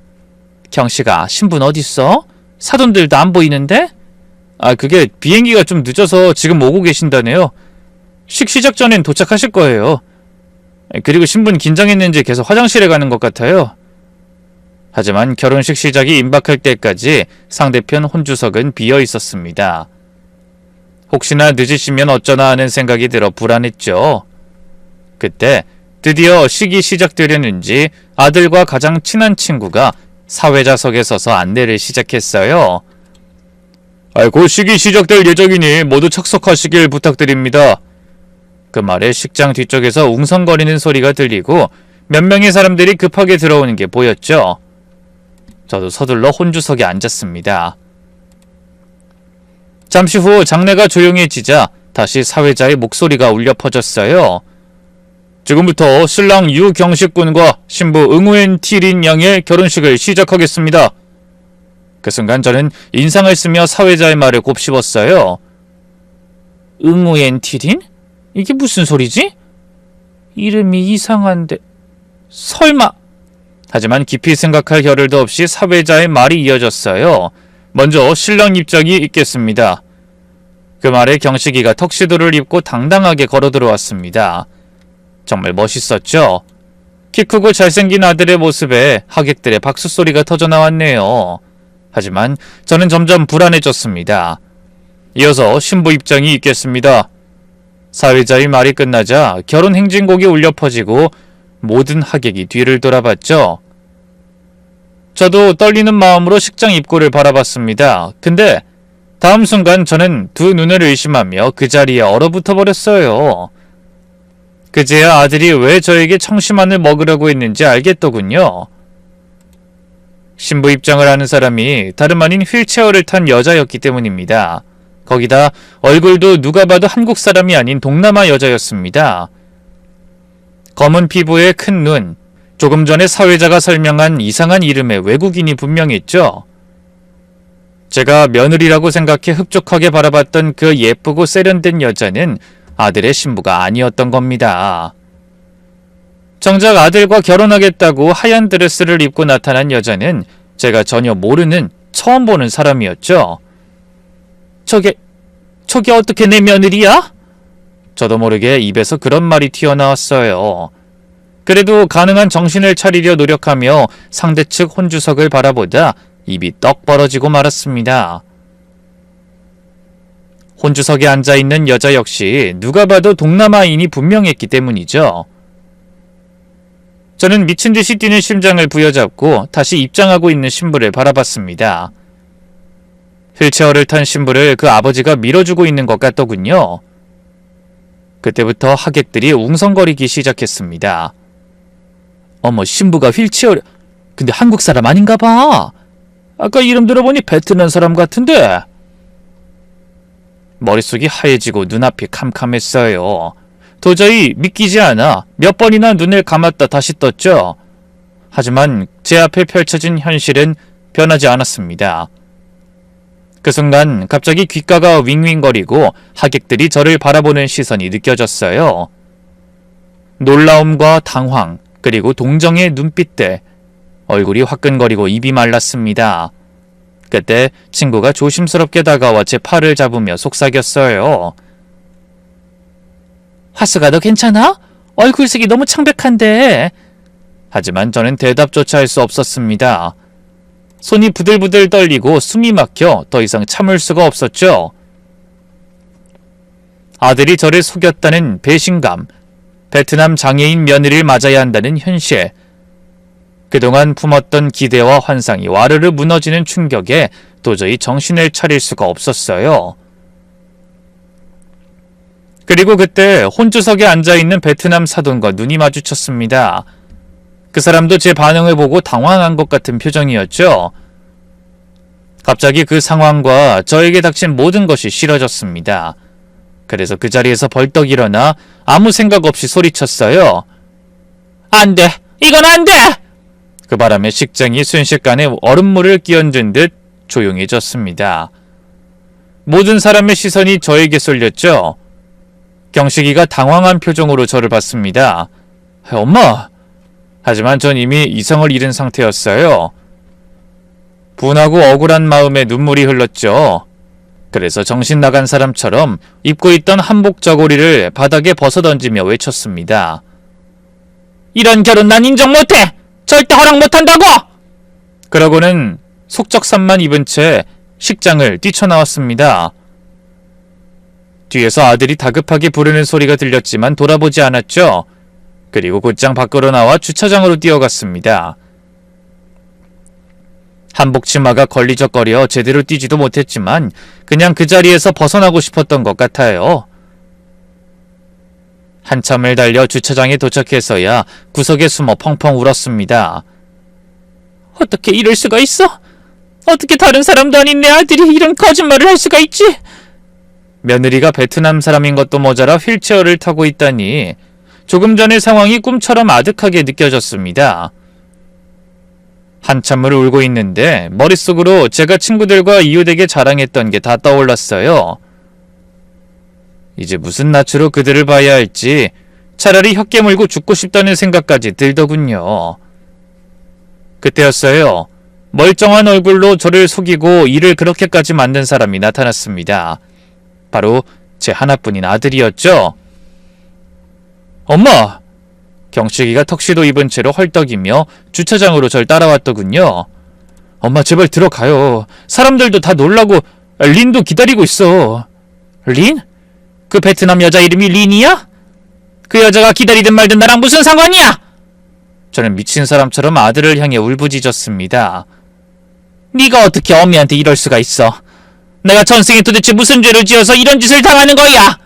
경식아, 신부는 어딨어? 사돈들도 안 보이는데? 아, 그게 비행기가 좀 늦어서 지금 오고 계신다네요. 시작 전엔 도착하실 거예요. 그리고 신부는 긴장했는지 계속 화장실에 가는 것 같아요. 하지만 결혼식 시작이 임박할 때까지 상대편 혼주석은 비어 있었습니다. 혹시나 늦으시면 어쩌나 하는 생각이 들어 불안했죠. 그때 드디어 식이 시작되려는지 아들과 가장 친한 친구가 사회자석에 서서 안내를 시작했어요. 곧 식이 시작될 예정이니 모두 착석하시길 부탁드립니다. 그 말에 식장 뒤쪽에서 웅성거리는 소리가 들리고 몇 명의 사람들이 급하게 들어오는 게 보였죠. 저도 서둘러 혼주석에 앉았습니다. 잠시 후 장례가 조용해지자 다시 사회자의 목소리가 울려 퍼졌어요. 지금부터 신랑 유경식 군과 신부 응우엔 티린 양의 결혼식을 시작하겠습니다. 그 순간 저는 인상을 쓰며 사회자의 말을 곱씹었어요. 응우엔티린? 이게 무슨 소리지? 이름이 이상한데... 설마... 하지만 깊이 생각할 겨를도 없이 사회자의 말이 이어졌어요. 먼저 신랑 입장이 있겠습니다. 그 말에 경식이가 턱시도를 입고 당당하게 걸어 들어왔습니다. 정말 멋있었죠? 키 크고 잘생긴 아들의 모습에 하객들의 박수 소리가 터져 나왔네요. 하지만 저는 점점 불안해졌습니다. 이어서 신부 입장이 있겠습니다. 사회자의 말이 끝나자 결혼 행진곡이 울려 퍼지고 모든 하객이 뒤를 돌아봤죠. 저도 떨리는 마음으로 식장 입구를 바라봤습니다. 근데 다음 순간 저는 두 눈을 의심하며 그 자리에 얼어붙어 버렸어요. 그제야 아들이 왜 저에게 청심환을 먹으려고 했는지 알겠더군요. 신부 입장을 하는 사람이 다름 아닌 휠체어를 탄 여자였기 때문입니다. 거기다 얼굴도 누가 봐도 한국 사람이 아닌 동남아 여자였습니다. 검은 피부에 큰 눈, 조금 전에 사회자가 설명한 이상한 이름의 외국인이 분명했죠. 제가 며느리라고 생각해 흡족하게 바라봤던 그 예쁘고 세련된 여자는 아들의 신부가 아니었던 겁니다. 정작 아들과 결혼하겠다고 하얀 드레스를 입고 나타난 여자는 제가 전혀 모르는, 처음 보는 사람이었죠. 저게 어떻게 내 며느리야? 저도 모르게 입에서 그런 말이 튀어나왔어요. 그래도 가능한 정신을 차리려 노력하며 상대 측 혼주석을 바라보다 입이 떡 벌어지고 말았습니다. 혼주석에 앉아있는 여자 역시 누가 봐도 동남아인이 분명했기 때문이죠. 저는 미친 듯이 뛰는 심장을 부여잡고 다시 입장하고 있는 신부를 바라봤습니다. 휠체어를 탄 신부를 그 아버지가 밀어주고 있는 것 같더군요. 그때부터 하객들이 웅성거리기 시작했습니다. 어머, 신부가 휠체어를... 근데 한국 사람 아닌가 봐. 아까 이름 들어보니 베트남 사람 같은데. 머릿속이 하얘지고 눈앞이 캄캄했어요. 도저히 믿기지 않아 몇 번이나 눈을 감았다 다시 떴죠. 하지만 제 앞에 펼쳐진 현실은 변하지 않았습니다. 그 순간 갑자기 귓가가 윙윙거리고 하객들이 저를 바라보는 시선이 느껴졌어요. 놀라움과 당황, 그리고 동정의 눈빛들, 얼굴이 화끈거리고 입이 말랐습니다. 그때 친구가 조심스럽게 다가와 제 팔을 잡으며 속삭였어요. 화스가 너 괜찮아? 얼굴색이 너무 창백한데. 하지만 저는 대답조차 할 수 없었습니다. 손이 부들부들 떨리고 숨이 막혀 더 이상 참을 수가 없었죠. 아들이 저를 속였다는 배신감, 베트남 장애인 며느리를 맞아야 한다는 현실, 그동안 품었던 기대와 환상이 와르르 무너지는 충격에 도저히 정신을 차릴 수가 없었어요. 그리고 그때 혼주석에 앉아있는 베트남 사돈과 눈이 마주쳤습니다. 그 사람도 제 반응을 보고 당황한 것 같은 표정이었죠. 갑자기 그 상황과 저에게 닥친 모든 것이 싫어졌습니다. 그래서 그 자리에서 벌떡 일어나 아무 생각 없이 소리쳤어요. 안 돼! 이건 안 돼! 그 바람에 식장이 순식간에 얼음물을 끼얹은 듯 조용해졌습니다. 모든 사람의 시선이 저에게 쏠렸죠. 경식이가 당황한 표정으로 저를 봤습니다. 엄마! 하지만 전 이미 이성을 잃은 상태였어요. 분하고 억울한 마음에 눈물이 흘렀죠. 그래서 정신 나간 사람처럼 입고 있던 한복 저고리를 바닥에 벗어던지며 외쳤습니다. 이런 결혼 난 인정 못해! 절대 허락 못한다고! 그러고는 속적삼만 입은 채 식장을 뛰쳐나왔습니다. 뒤에서 아들이 다급하게 부르는 소리가 들렸지만 돌아보지 않았죠. 그리고 곧장 밖으로 나와 주차장으로 뛰어갔습니다. 한복 치마가 걸리적거려 제대로 뛰지도 못했지만 그냥 그 자리에서 벗어나고 싶었던 것 같아요. 한참을 달려 주차장에 도착해서야 구석에 숨어 펑펑 울었습니다. 어떻게 이럴 수가 있어? 어떻게 다른 사람도 아닌 내 아들이 이런 거짓말을 할 수가 있지? 며느리가 베트남 사람인 것도 모자라 휠체어를 타고 있다니 조금 전의 상황이 꿈처럼 아득하게 느껴졌습니다. 한참을 울고 있는데 머릿속으로 제가 친구들과 이웃에게 자랑했던 게 다 떠올랐어요. 이제 무슨 낯으로 그들을 봐야 할지 차라리 혀 깨물고 죽고 싶다는 생각까지 들더군요. 그때였어요. 멀쩡한 얼굴로 저를 속이고 일을 그렇게까지 만든 사람이 나타났습니다. 바로 제 하나뿐인 아들이었죠. 엄마! 경식이가 턱시도 입은 채로 헐떡이며 주차장으로 절 따라왔더군요. 엄마 제발 들어가요. 사람들도 다 놀라고 린도 기다리고 있어. 린? 그 베트남 여자 이름이 린이야? 그 여자가 기다리든 말든 나랑 무슨 상관이야? 저는 미친 사람처럼 아들을 향해 울부짖었습니다. 네가 어떻게 어미한테 이럴 수가 있어? 내가 전생에 도대체 무슨 죄를 지어서 이런 짓을 당하는 거야?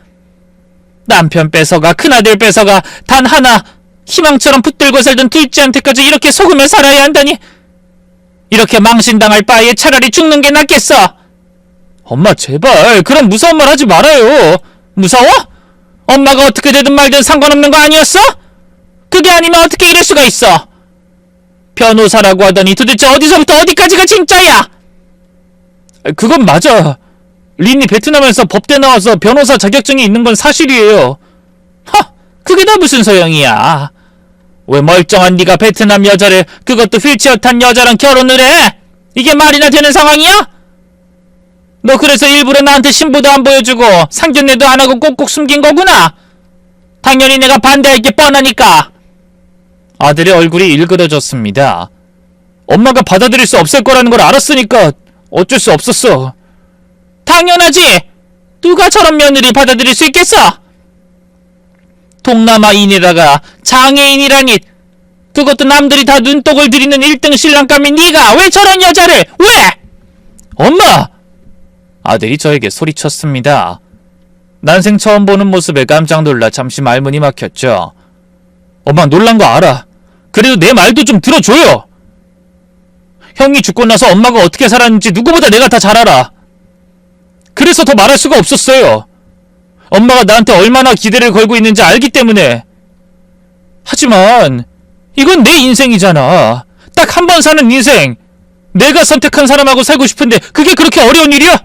남편 뺏어가 큰아들 뺏어가 단 하나 희망처럼 붙들고 살던 둘째한테까지 이렇게 속으며 살아야 한다니. 이렇게 망신당할 바에 차라리 죽는 게 낫겠어. 엄마 제발 그런 무서운 말 하지 말아요. 무서워? 엄마가 어떻게 되든 말든 상관없는 거 아니었어? 그게 아니면 어떻게 이럴 수가 있어? 변호사라고 하더니 도대체 어디서부터 어디까지가 진짜야? 그건 맞아. 린이 베트남에서 법대 나와서 변호사 자격증이 있는 건 사실이에요. 그게 다 무슨 소용이야? 왜 멀쩡한 네가 베트남 여자를, 그것도 휠체어 탄 여자랑 결혼을 해? 이게 말이나 되는 상황이야? 너 그래서 일부러 나한테 신부도 안 보여주고 상견례도 안 하고 꼭꼭 숨긴 거구나. 당연히 내가 반대할 게 뻔하니까. 아들의 얼굴이 일그러졌습니다. 엄마가 받아들일 수 없을 거라는 걸 알았으니까 어쩔 수 없었어. 당연하지. 누가 저런 며느리 받아들일 수 있겠어? 동남아인에다가 장애인이라니. 그것도 남들이 다 눈독을 들이는 1등 신랑감이 네가 왜 저런 여자를 왜? 엄마! 아들이 저에게 소리쳤습니다. 난생 처음 보는 모습에 깜짝 놀라 잠시 말문이 막혔죠. 엄마 놀란 거 알아. 그래도 내 말도 좀 들어줘요. 형이 죽고 나서 엄마가 어떻게 살았는지 누구보다 내가 다 잘 알아. 그래서 더 말할 수가 없었어요. 엄마가 나한테 얼마나 기대를 걸고 있는지 알기 때문에. 하지만 이건 내 인생이잖아. 딱 한 번 사는 인생. 내가 선택한 사람하고 살고 싶은데 그게 그렇게 어려운 일이야?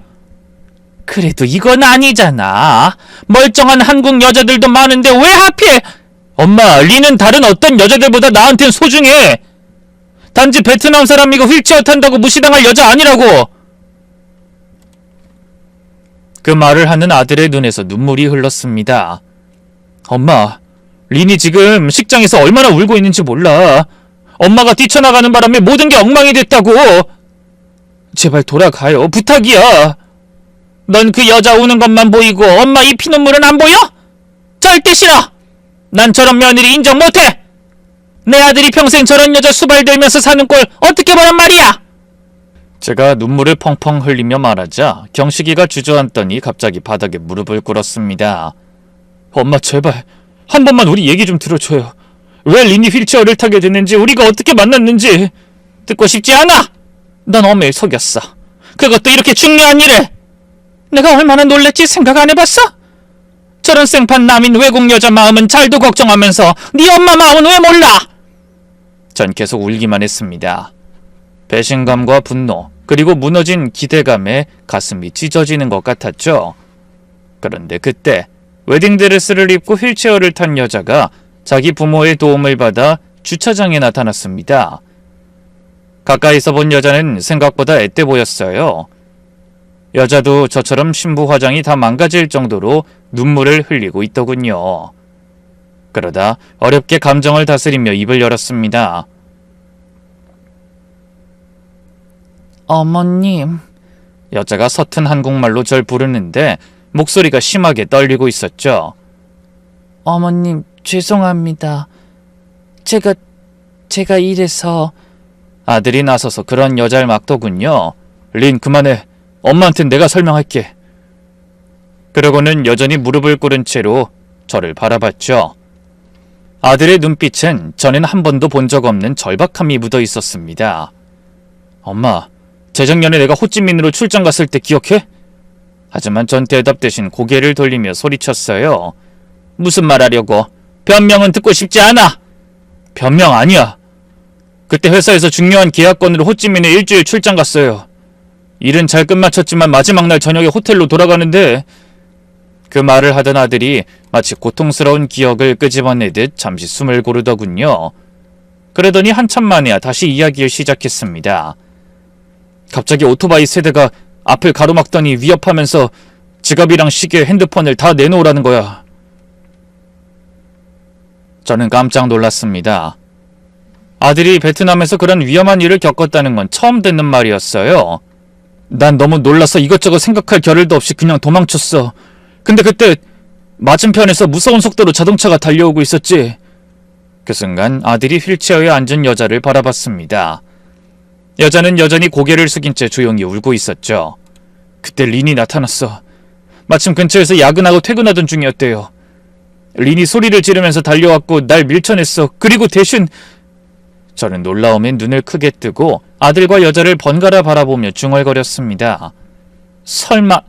그래도 이건 아니잖아. 멀쩡한 한국 여자들도 많은데 왜 하필. 엄마, 린은 다른 어떤 여자들보다 나한텐 소중해. 단지 베트남 사람이고 휠체어 탄다고 무시당할 여자 아니라고. 그 말을 하는 아들의 눈에서 눈물이 흘렀습니다. 엄마, 린이 지금 식장에서 얼마나 울고 있는지 몰라. 엄마가 뛰쳐나가는 바람에 모든 게 엉망이 됐다고. 제발 돌아가요. 부탁이야. 넌 그 여자 우는 것만 보이고 엄마 이 피눈물은 안 보여? 절대 싫어. 난 저런 며느리 인정 못해. 내 아들이 평생 저런 여자 수발들면서 사는 꼴 어떻게 보란 말이야? 제가 눈물을 펑펑 흘리며 말하자 경식이가 주저앉더니 갑자기 바닥에 무릎을 꿇었습니다. 엄마 제발 한 번만 우리 얘기 좀 들어줘요. 왜 린이 휠체어를 타게 됐는지, 우리가 어떻게 만났는지. 듣고 싶지 않아. 넌 엄마를 속였어. 그것도 이렇게 중요한 일을. 내가 얼마나 놀랬지 생각 안 해봤어? 저런 생판 남인 외국 여자 마음은 잘도 걱정하면서 네 엄마 마음은 왜 몰라? 전 계속 울기만 했습니다. 배신감과 분노, 그리고 무너진 기대감에 가슴이 찢어지는 것 같았죠. 그런데 그때 웨딩드레스를 입고 휠체어를 탄 여자가 자기 부모의 도움을 받아 주차장에 나타났습니다. 가까이서 본 여자는 생각보다 앳돼 보였어요. 여자도 저처럼 신부 화장이 다 망가질 정도로 눈물을 흘리고 있더군요. 그러다 어렵게 감정을 다스리며 입을 열었습니다. 어머님. 여자가 서툰 한국말로 절 부르는데 목소리가 심하게 떨리고 있었죠. 어머님, 죄송합니다. 제가 이래서. 아들이 나서서 그런 여자를 막더군요. 린, 그만해. 엄마한텐 내가 설명할게. 그러고는 여전히 무릎을 꿇은 채로 저를 바라봤죠. 아들의 눈빛은 전엔 한 번도 본 적 없는 절박함이 묻어 있었습니다. 엄마, 재작년에 내가 호찌민으로 출장 갔을 때 기억해? 하지만 전 대답 대신 고개를 돌리며 소리쳤어요. 무슨 말 하려고? 변명은 듣고 싶지 않아. 변명 아니야. 그때 회사에서 중요한 계약건으로 호찌민에 일주일 출장 갔어요. 일은 잘 끝마쳤지만 마지막 날 저녁에 호텔로 돌아가는데 그 말을 하던 아들이 마치 고통스러운 기억을 끄집어내듯 잠시 숨을 고르더군요. 그러더니 한참 만에야 다시 이야기를 시작했습니다. 갑자기 오토바이 세대가 앞을 가로막더니 위협하면서 지갑이랑 시계, 핸드폰을 다 내놓으라는 거야. 저는 깜짝 놀랐습니다. 아들이 베트남에서 그런 위험한 일을 겪었다는 건 처음 듣는 말이었어요. 난 너무 놀라서 이것저것 생각할 겨를도 없이 그냥 도망쳤어. 근데 그때 맞은편에서 무서운 속도로 자동차가 달려오고 있었지. 그 순간 아들이 휠체어에 앉은 여자를 바라봤습니다. 여자는 여전히 고개를 숙인 채 조용히 울고 있었죠. 그때 린이 나타났어. 마침 근처에서 야근하고 퇴근하던 중이었대요. 린이 소리를 지르면서 달려왔고 날 밀쳐냈어. 그리고 대신... 저는 놀라움에 눈을 크게 뜨고 아들과 여자를 번갈아 바라보며 중얼거렸습니다. 설마...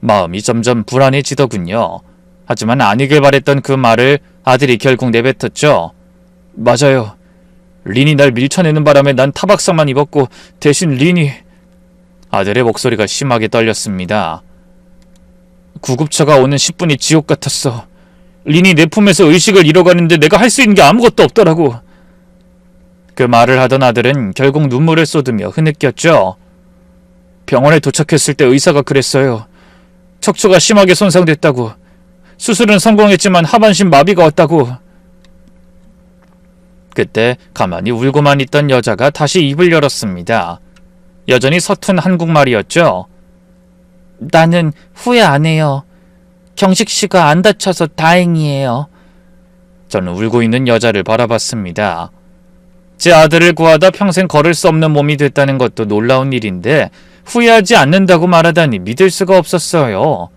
마음이 점점 불안해지더군요. 하지만 아니길 바랬던 그 말을 아들이 결국 내뱉었죠. 맞아요. 린이 날 밀쳐내는 바람에 난 타박상만 입었고 대신 린이... 아들의 목소리가 심하게 떨렸습니다. 구급차가 오는 10분이 지옥 같았어. 린이 내 품에서 의식을 잃어가는데 내가 할 수 있는 게 아무것도 없더라고. 그 말을 하던 아들은 결국 눈물을 쏟으며 흐느꼈죠. 병원에 도착했을 때 의사가 그랬어요. 척추가 심하게 손상됐다고. 수술은 성공했지만 하반신 마비가 왔다고. 그때 가만히 울고만 있던 여자가 다시 입을 열었습니다. 여전히 서툰 한국말이었죠. 나는 후회 안 해요. 경식 씨가 안 다쳐서 다행이에요. 저는 울고 있는 여자를 바라봤습니다. 제 아들을 구하다 평생 걸을 수 없는 몸이 됐다는 것도 놀라운 일인데 후회하지 않는다고 말하다니 믿을 수가 없었어요.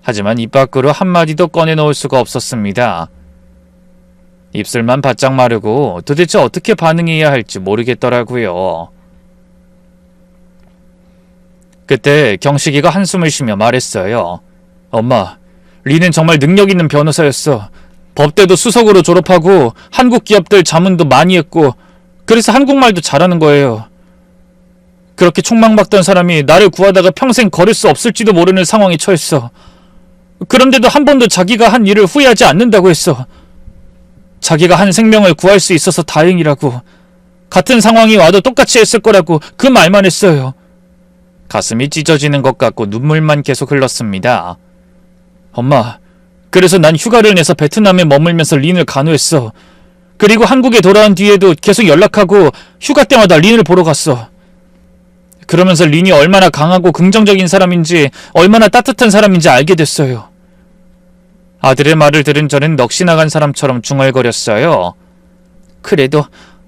하지만 입 밖으로 한마디도 꺼내놓을 수가 없었습니다. 입술만 바짝 마르고 도대체 어떻게 반응해야 할지 모르겠더라고요. 그때 경식이가 한숨을 쉬며 말했어요. 엄마, 리는 정말 능력 있는 변호사였어. 법대도 수석으로 졸업하고 한국 기업들 자문도 많이 했고 그래서 한국말도 잘하는 거예요. 그렇게 촉망받던 사람이 나를 구하다가 평생 걸을 수 없을지도 모르는 상황에 처했어. 그런데도 한 번도 자기가 한 일을 후회하지 않는다고 했어. 자기가 한 생명을 구할 수 있어서 다행이라고. 같은 상황이 와도 똑같이 했을 거라고 그 말만 했어요. 가슴이 찢어지는 것 같고 눈물만 계속 흘렀습니다. 엄마, 그래서 난 휴가를 내서 베트남에 머물면서 린을 간호했어. 그리고 한국에 돌아온 뒤에도 계속 연락하고 휴가 때마다 린을 보러 갔어. 그러면서 린이 얼마나 강하고 긍정적인 사람인지 얼마나 따뜻한 사람인지 알게 됐어요. 아들의 말을 들은 저는 넋이 나간 사람처럼 중얼거렸어요. 그래도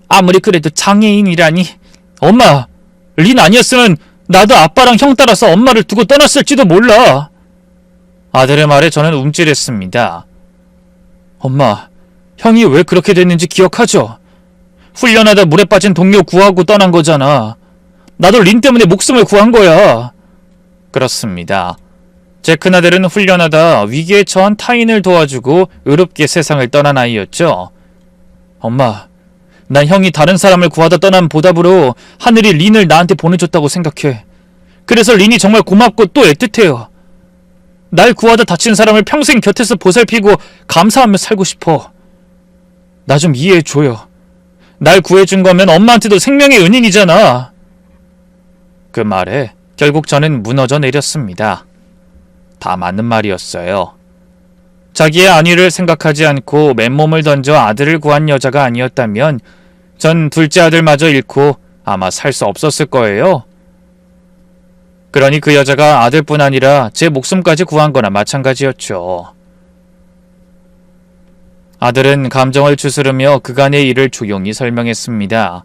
아무리 그래도 장애인이라니. 엄마, 린 아니었으면 나도 아빠랑 형 따라서 엄마를 두고 떠났을지도 몰라. 아들의 말에 저는 움찔했습니다. 엄마, 형이 왜 그렇게 됐는지 기억하죠? 훈련하다 물에 빠진 동료 구하고 떠난 거잖아. 나도 린 때문에 목숨을 구한 거야. 그렇습니다. 제 큰아들은 훈련하다 위기에 처한 타인을 도와주고 의롭게 세상을 떠난 아이였죠. 엄마, 난 형이 다른 사람을 구하다 떠난 보답으로 하늘이 린을 나한테 보내줬다고 생각해. 그래서 린이 정말 고맙고 또 애틋해요. 날 구하다 다친 사람을 평생 곁에서 보살피고 감사하며 살고 싶어. 나 좀 이해해줘요. 날 구해준 거면 엄마한테도 생명의 은인이잖아. 그 말에 결국 저는 무너져 내렸습니다. 다 맞는 말이었어요. 자기의 안위를 생각하지 않고 맨몸을 던져 아들을 구한 여자가 아니었다면 전 둘째 아들마저 잃고 아마 살 수 없었을 거예요. 그러니 그 여자가 아들뿐 아니라 제 목숨까지 구한 거나 마찬가지였죠. 아들은 감정을 추스르며 그간의 일을 조용히 설명했습니다.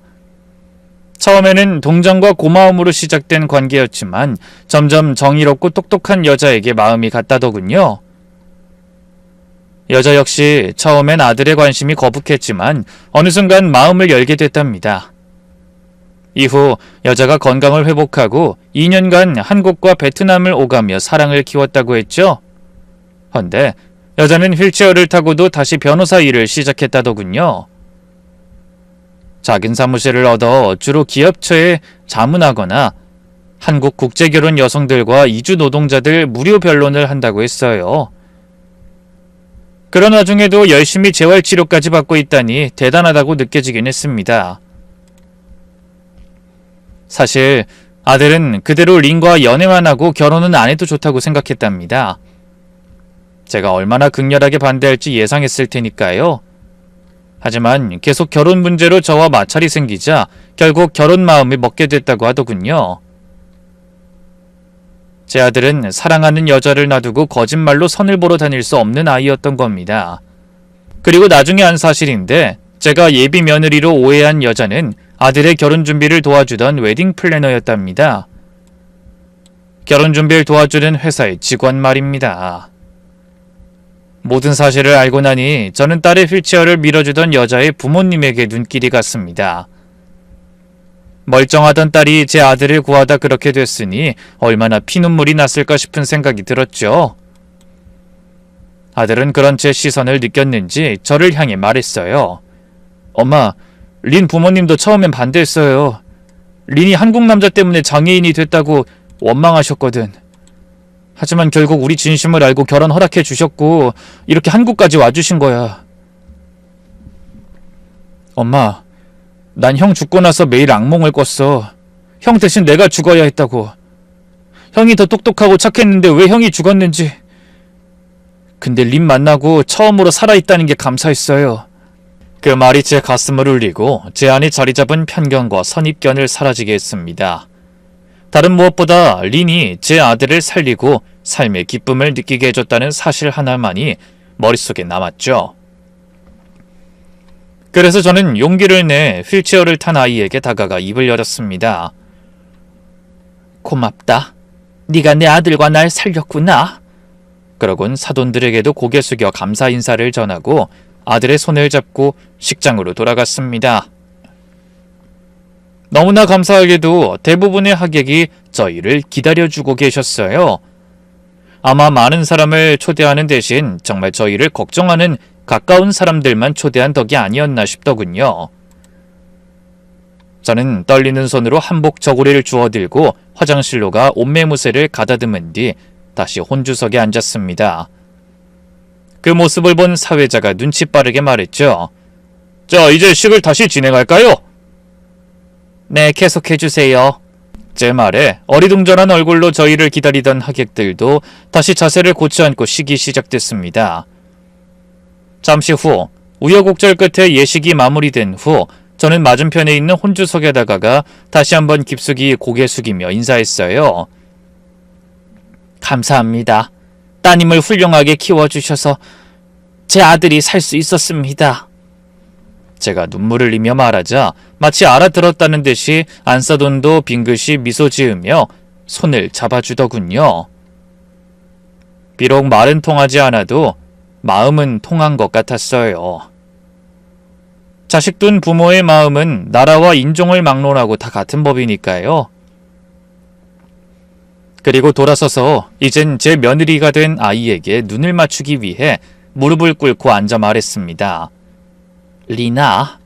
처음에는 동정과 고마움으로 시작된 관계였지만 점점 정의롭고 똑똑한 여자에게 마음이 갔다더군요. 여자 역시 처음엔 아들의 관심이 거북했지만 어느 순간 마음을 열게 됐답니다. 이후 여자가 건강을 회복하고 2년간 한국과 베트남을 오가며 사랑을 키웠다고 했죠. 헌데 여자는 휠체어를 타고도 다시 변호사 일을 시작했다더군요. 작은 사무실을 얻어 주로 기업처에 자문하거나 한국 국제결혼 여성들과 이주 노동자들 무료 변론을 한다고 했어요. 그런 와중에도 열심히 재활치료까지 받고 있다니 대단하다고 느껴지긴 했습니다. 사실 아들은 그대로 린과 연애만 하고 결혼은 안 해도 좋다고 생각했답니다. 제가 얼마나 극렬하게 반대할지 예상했을 테니까요. 하지만 계속 결혼 문제로 저와 마찰이 생기자 결국 결혼 마음을 먹게 됐다고 하더군요. 제 아들은 사랑하는 여자를 놔두고 거짓말로 선을 보러 다닐 수 없는 아이였던 겁니다. 그리고 나중에 한 사실인데 제가 예비 며느리로 오해한 여자는 아들의 결혼 준비를 도와주던 웨딩 플래너였답니다. 결혼 준비를 도와주는 회사의 직원 말입니다. 모든 사실을 알고 나니 저는 딸의 휠체어를 밀어주던 여자의 부모님에게 눈길이 갔습니다. 멀쩡하던 딸이 제 아들을 구하다 그렇게 됐으니 얼마나 피눈물이 났을까 싶은 생각이 들었죠. 아들은 그런 제 시선을 느꼈는지 저를 향해 말했어요. 엄마, 린 부모님도 처음엔 반대했어요. 린이 한국 남자 때문에 장애인이 됐다고 원망하셨거든. 하지만 결국 우리 진심을 알고 결혼 허락해 주셨고 이렇게 한국까지 와주신 거야. 엄마, 난 형 죽고 나서 매일 악몽을 꿨어. 형 대신 내가 죽어야 했다고. 형이 더 똑똑하고 착했는데 왜 형이 죽었는지. 근데 린 만나고 처음으로 살아있다는 게 감사했어요. 그 말이 제 가슴을 울리고 제 안에 자리 잡은 편견과 선입견을 사라지게 했습니다. 다른 무엇보다 린이 제 아들을 살리고 삶의 기쁨을 느끼게 해줬다는 사실 하나만이 머릿속에 남았죠. 그래서 저는 용기를 내 휠체어를 탄 아이에게 다가가 입을 열었습니다. 고맙다. 네가 내 아들과 날 살렸구나. 그러곤 사돈들에게도 고개 숙여 감사 인사를 전하고 아들의 손을 잡고 식장으로 돌아갔습니다. 너무나 감사하게도 대부분의 하객이 저희를 기다려주고 계셨어요. 아마 많은 사람을 초대하는 대신 정말 저희를 걱정하는 가까운 사람들만 초대한 덕이 아니었나 싶더군요. 저는 떨리는 손으로 한복 저고리를 주워들고 화장실로 가 옷매무새를 가다듬은 뒤 다시 혼주석에 앉았습니다. 그 모습을 본 사회자가 눈치 빠르게 말했죠. 자, 이제 식을 다시 진행할까요? 네, 계속해주세요. 제 말에 어리둥절한 얼굴로 저희를 기다리던 하객들도 다시 자세를 고치 앉고 식이 시작됐습니다. 잠시 후 우여곡절 끝에 예식이 마무리된 후 저는 맞은편에 있는 혼주석에 다가가 다시 한번 깊숙이 고개 숙이며 인사했어요. 감사합니다. 따님을 훌륭하게 키워주셔서 제 아들이 살 수 있었습니다. 제가 눈물을 흘리며 말하자 마치 알아들었다는 듯이 안사돈도 빙긋이 미소 지으며 손을 잡아주더군요. 비록 말은 통하지 않아도 마음은 통한 것 같았어요. 자식 둔 부모의 마음은 나라와 인종을 막론하고 다 같은 법이니까요. 그리고 돌아서서 이젠 제 며느리가 된 아이에게 눈을 맞추기 위해 무릎을 꿇고 앉아 말했습니다. 리나.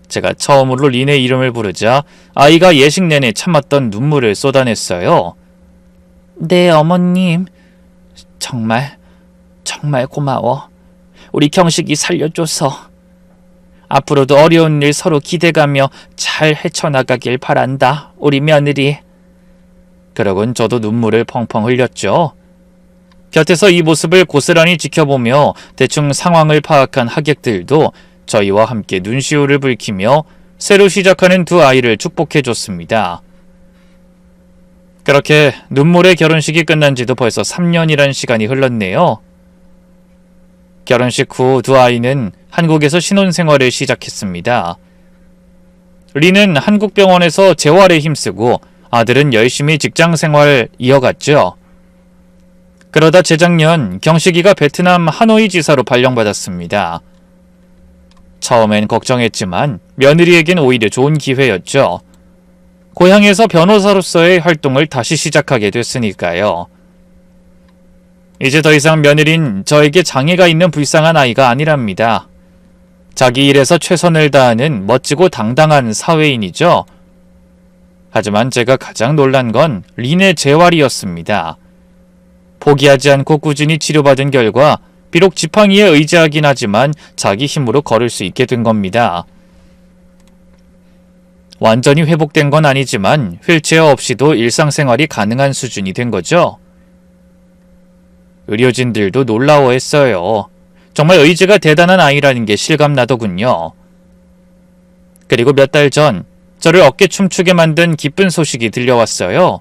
제가 처음으로 린의 이름을 부르자 아이가 예식 내내 참았던 눈물을 쏟아냈어요. 네, 어머님. 정말 고마워. 우리 경식이 살려줘서. 앞으로도 어려운 일 서로 기대가며 잘 헤쳐나가길 바란다, 우리 며느리. 그러곤 저도 눈물을 펑펑 흘렸죠. 곁에서 이 모습을 고스란히 지켜보며 대충 상황을 파악한 하객들도 저희와 함께 눈시울을 붉히며 새로 시작하는 두 아이를 축복해줬습니다. 그렇게 눈물의 결혼식이 끝난 지도 벌써 3년이란 시간이 흘렀네요. 결혼식 후 두 아이는 한국에서 신혼생활을 시작했습니다. 리는 한국 병원에서 재활에 힘쓰고 아들은 열심히 직장생활을 이어갔죠. 그러다 재작년 경식이가 베트남 하노이 지사로 발령받았습니다. 처음엔 걱정했지만 며느리에겐 오히려 좋은 기회였죠. 고향에서 변호사로서의 활동을 다시 시작하게 됐으니까요. 이제 더 이상 며느린 저에게 장애가 있는 불쌍한 아이가 아니랍니다. 자기 일에서 최선을 다하는 멋지고 당당한 사회인이죠. 하지만 제가 가장 놀란 건 린의 재활이었습니다. 포기하지 않고 꾸준히 치료받은 결과 비록 지팡이에 의지하긴 하지만 자기 힘으로 걸을 수 있게 된 겁니다. 완전히 회복된 건 아니지만 휠체어 없이도 일상생활이 가능한 수준이 된 거죠. 의료진들도 놀라워했어요. 정말 의지가 대단한 아이라는 게 실감나더군요. 그리고 몇 달 전 저를 어깨 춤추게 만든 기쁜 소식이 들려왔어요.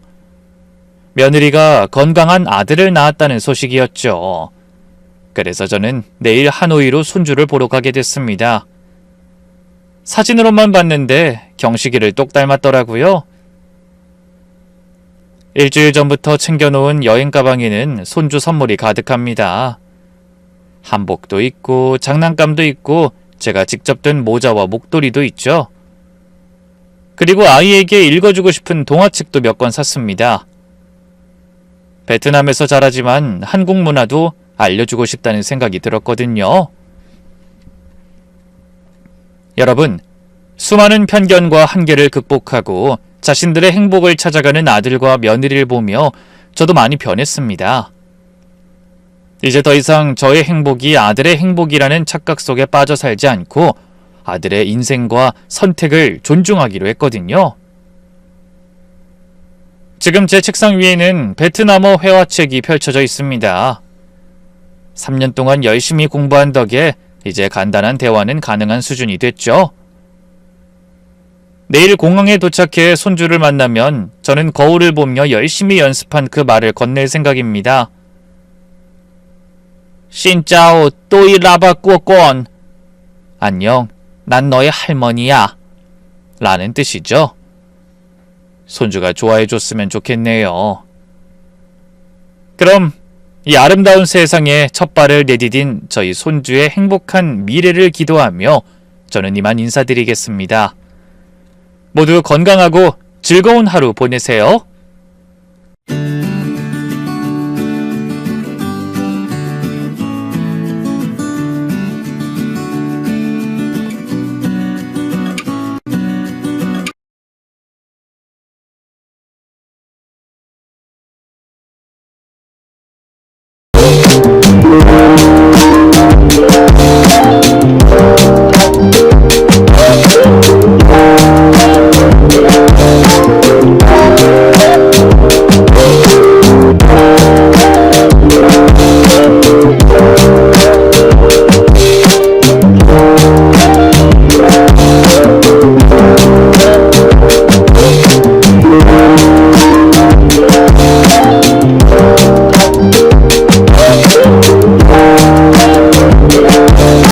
며느리가 건강한 아들을 낳았다는 소식이었죠. 그래서 저는 내일 하노이로 손주를 보러 가게 됐습니다. 사진으로만 봤는데 경식이를 똑 닮았더라고요. 일주일 전부터 챙겨놓은 여행 가방에는 손주 선물이 가득합니다. 한복도 있고 장난감도 있고 제가 직접 든 모자와 목도리도 있죠. 그리고 아이에게 읽어주고 싶은 동화책도 몇 권 샀습니다. 베트남에서 자라지만 한국 문화도 알려주고 싶다는 생각이 들었거든요. 여러분, 수많은 편견과 한계를 극복하고 자신들의 행복을 찾아가는 아들과 며느리를 보며 저도 많이 변했습니다. 이제 더 이상 저의 행복이 아들의 행복이라는 착각 속에 빠져 살지 않고 아들의 인생과 선택을 존중하기로 했거든요. 지금 제 책상 위에는 베트남어 회화책이 펼쳐져 있습니다. 3년 동안 열심히 공부한 덕에 이제 간단한 대화는 가능한 수준이 됐죠. 내일 공항에 도착해 손주를 만나면 저는 거울을 보며 열심히 연습한 그 말을 건넬 생각입니다. 신짜오 또이 라바 꾸어꼰. 안녕, 난 너의 할머니야. 라는 뜻이죠. 손주가 좋아해줬으면 좋겠네요. 그럼 이 아름다운 세상에 첫 발을 내디딘 저희 손주의 행복한 미래를 기도하며 저는 이만 인사드리겠습니다. 모두 건강하고 즐거운 하루 보내세요.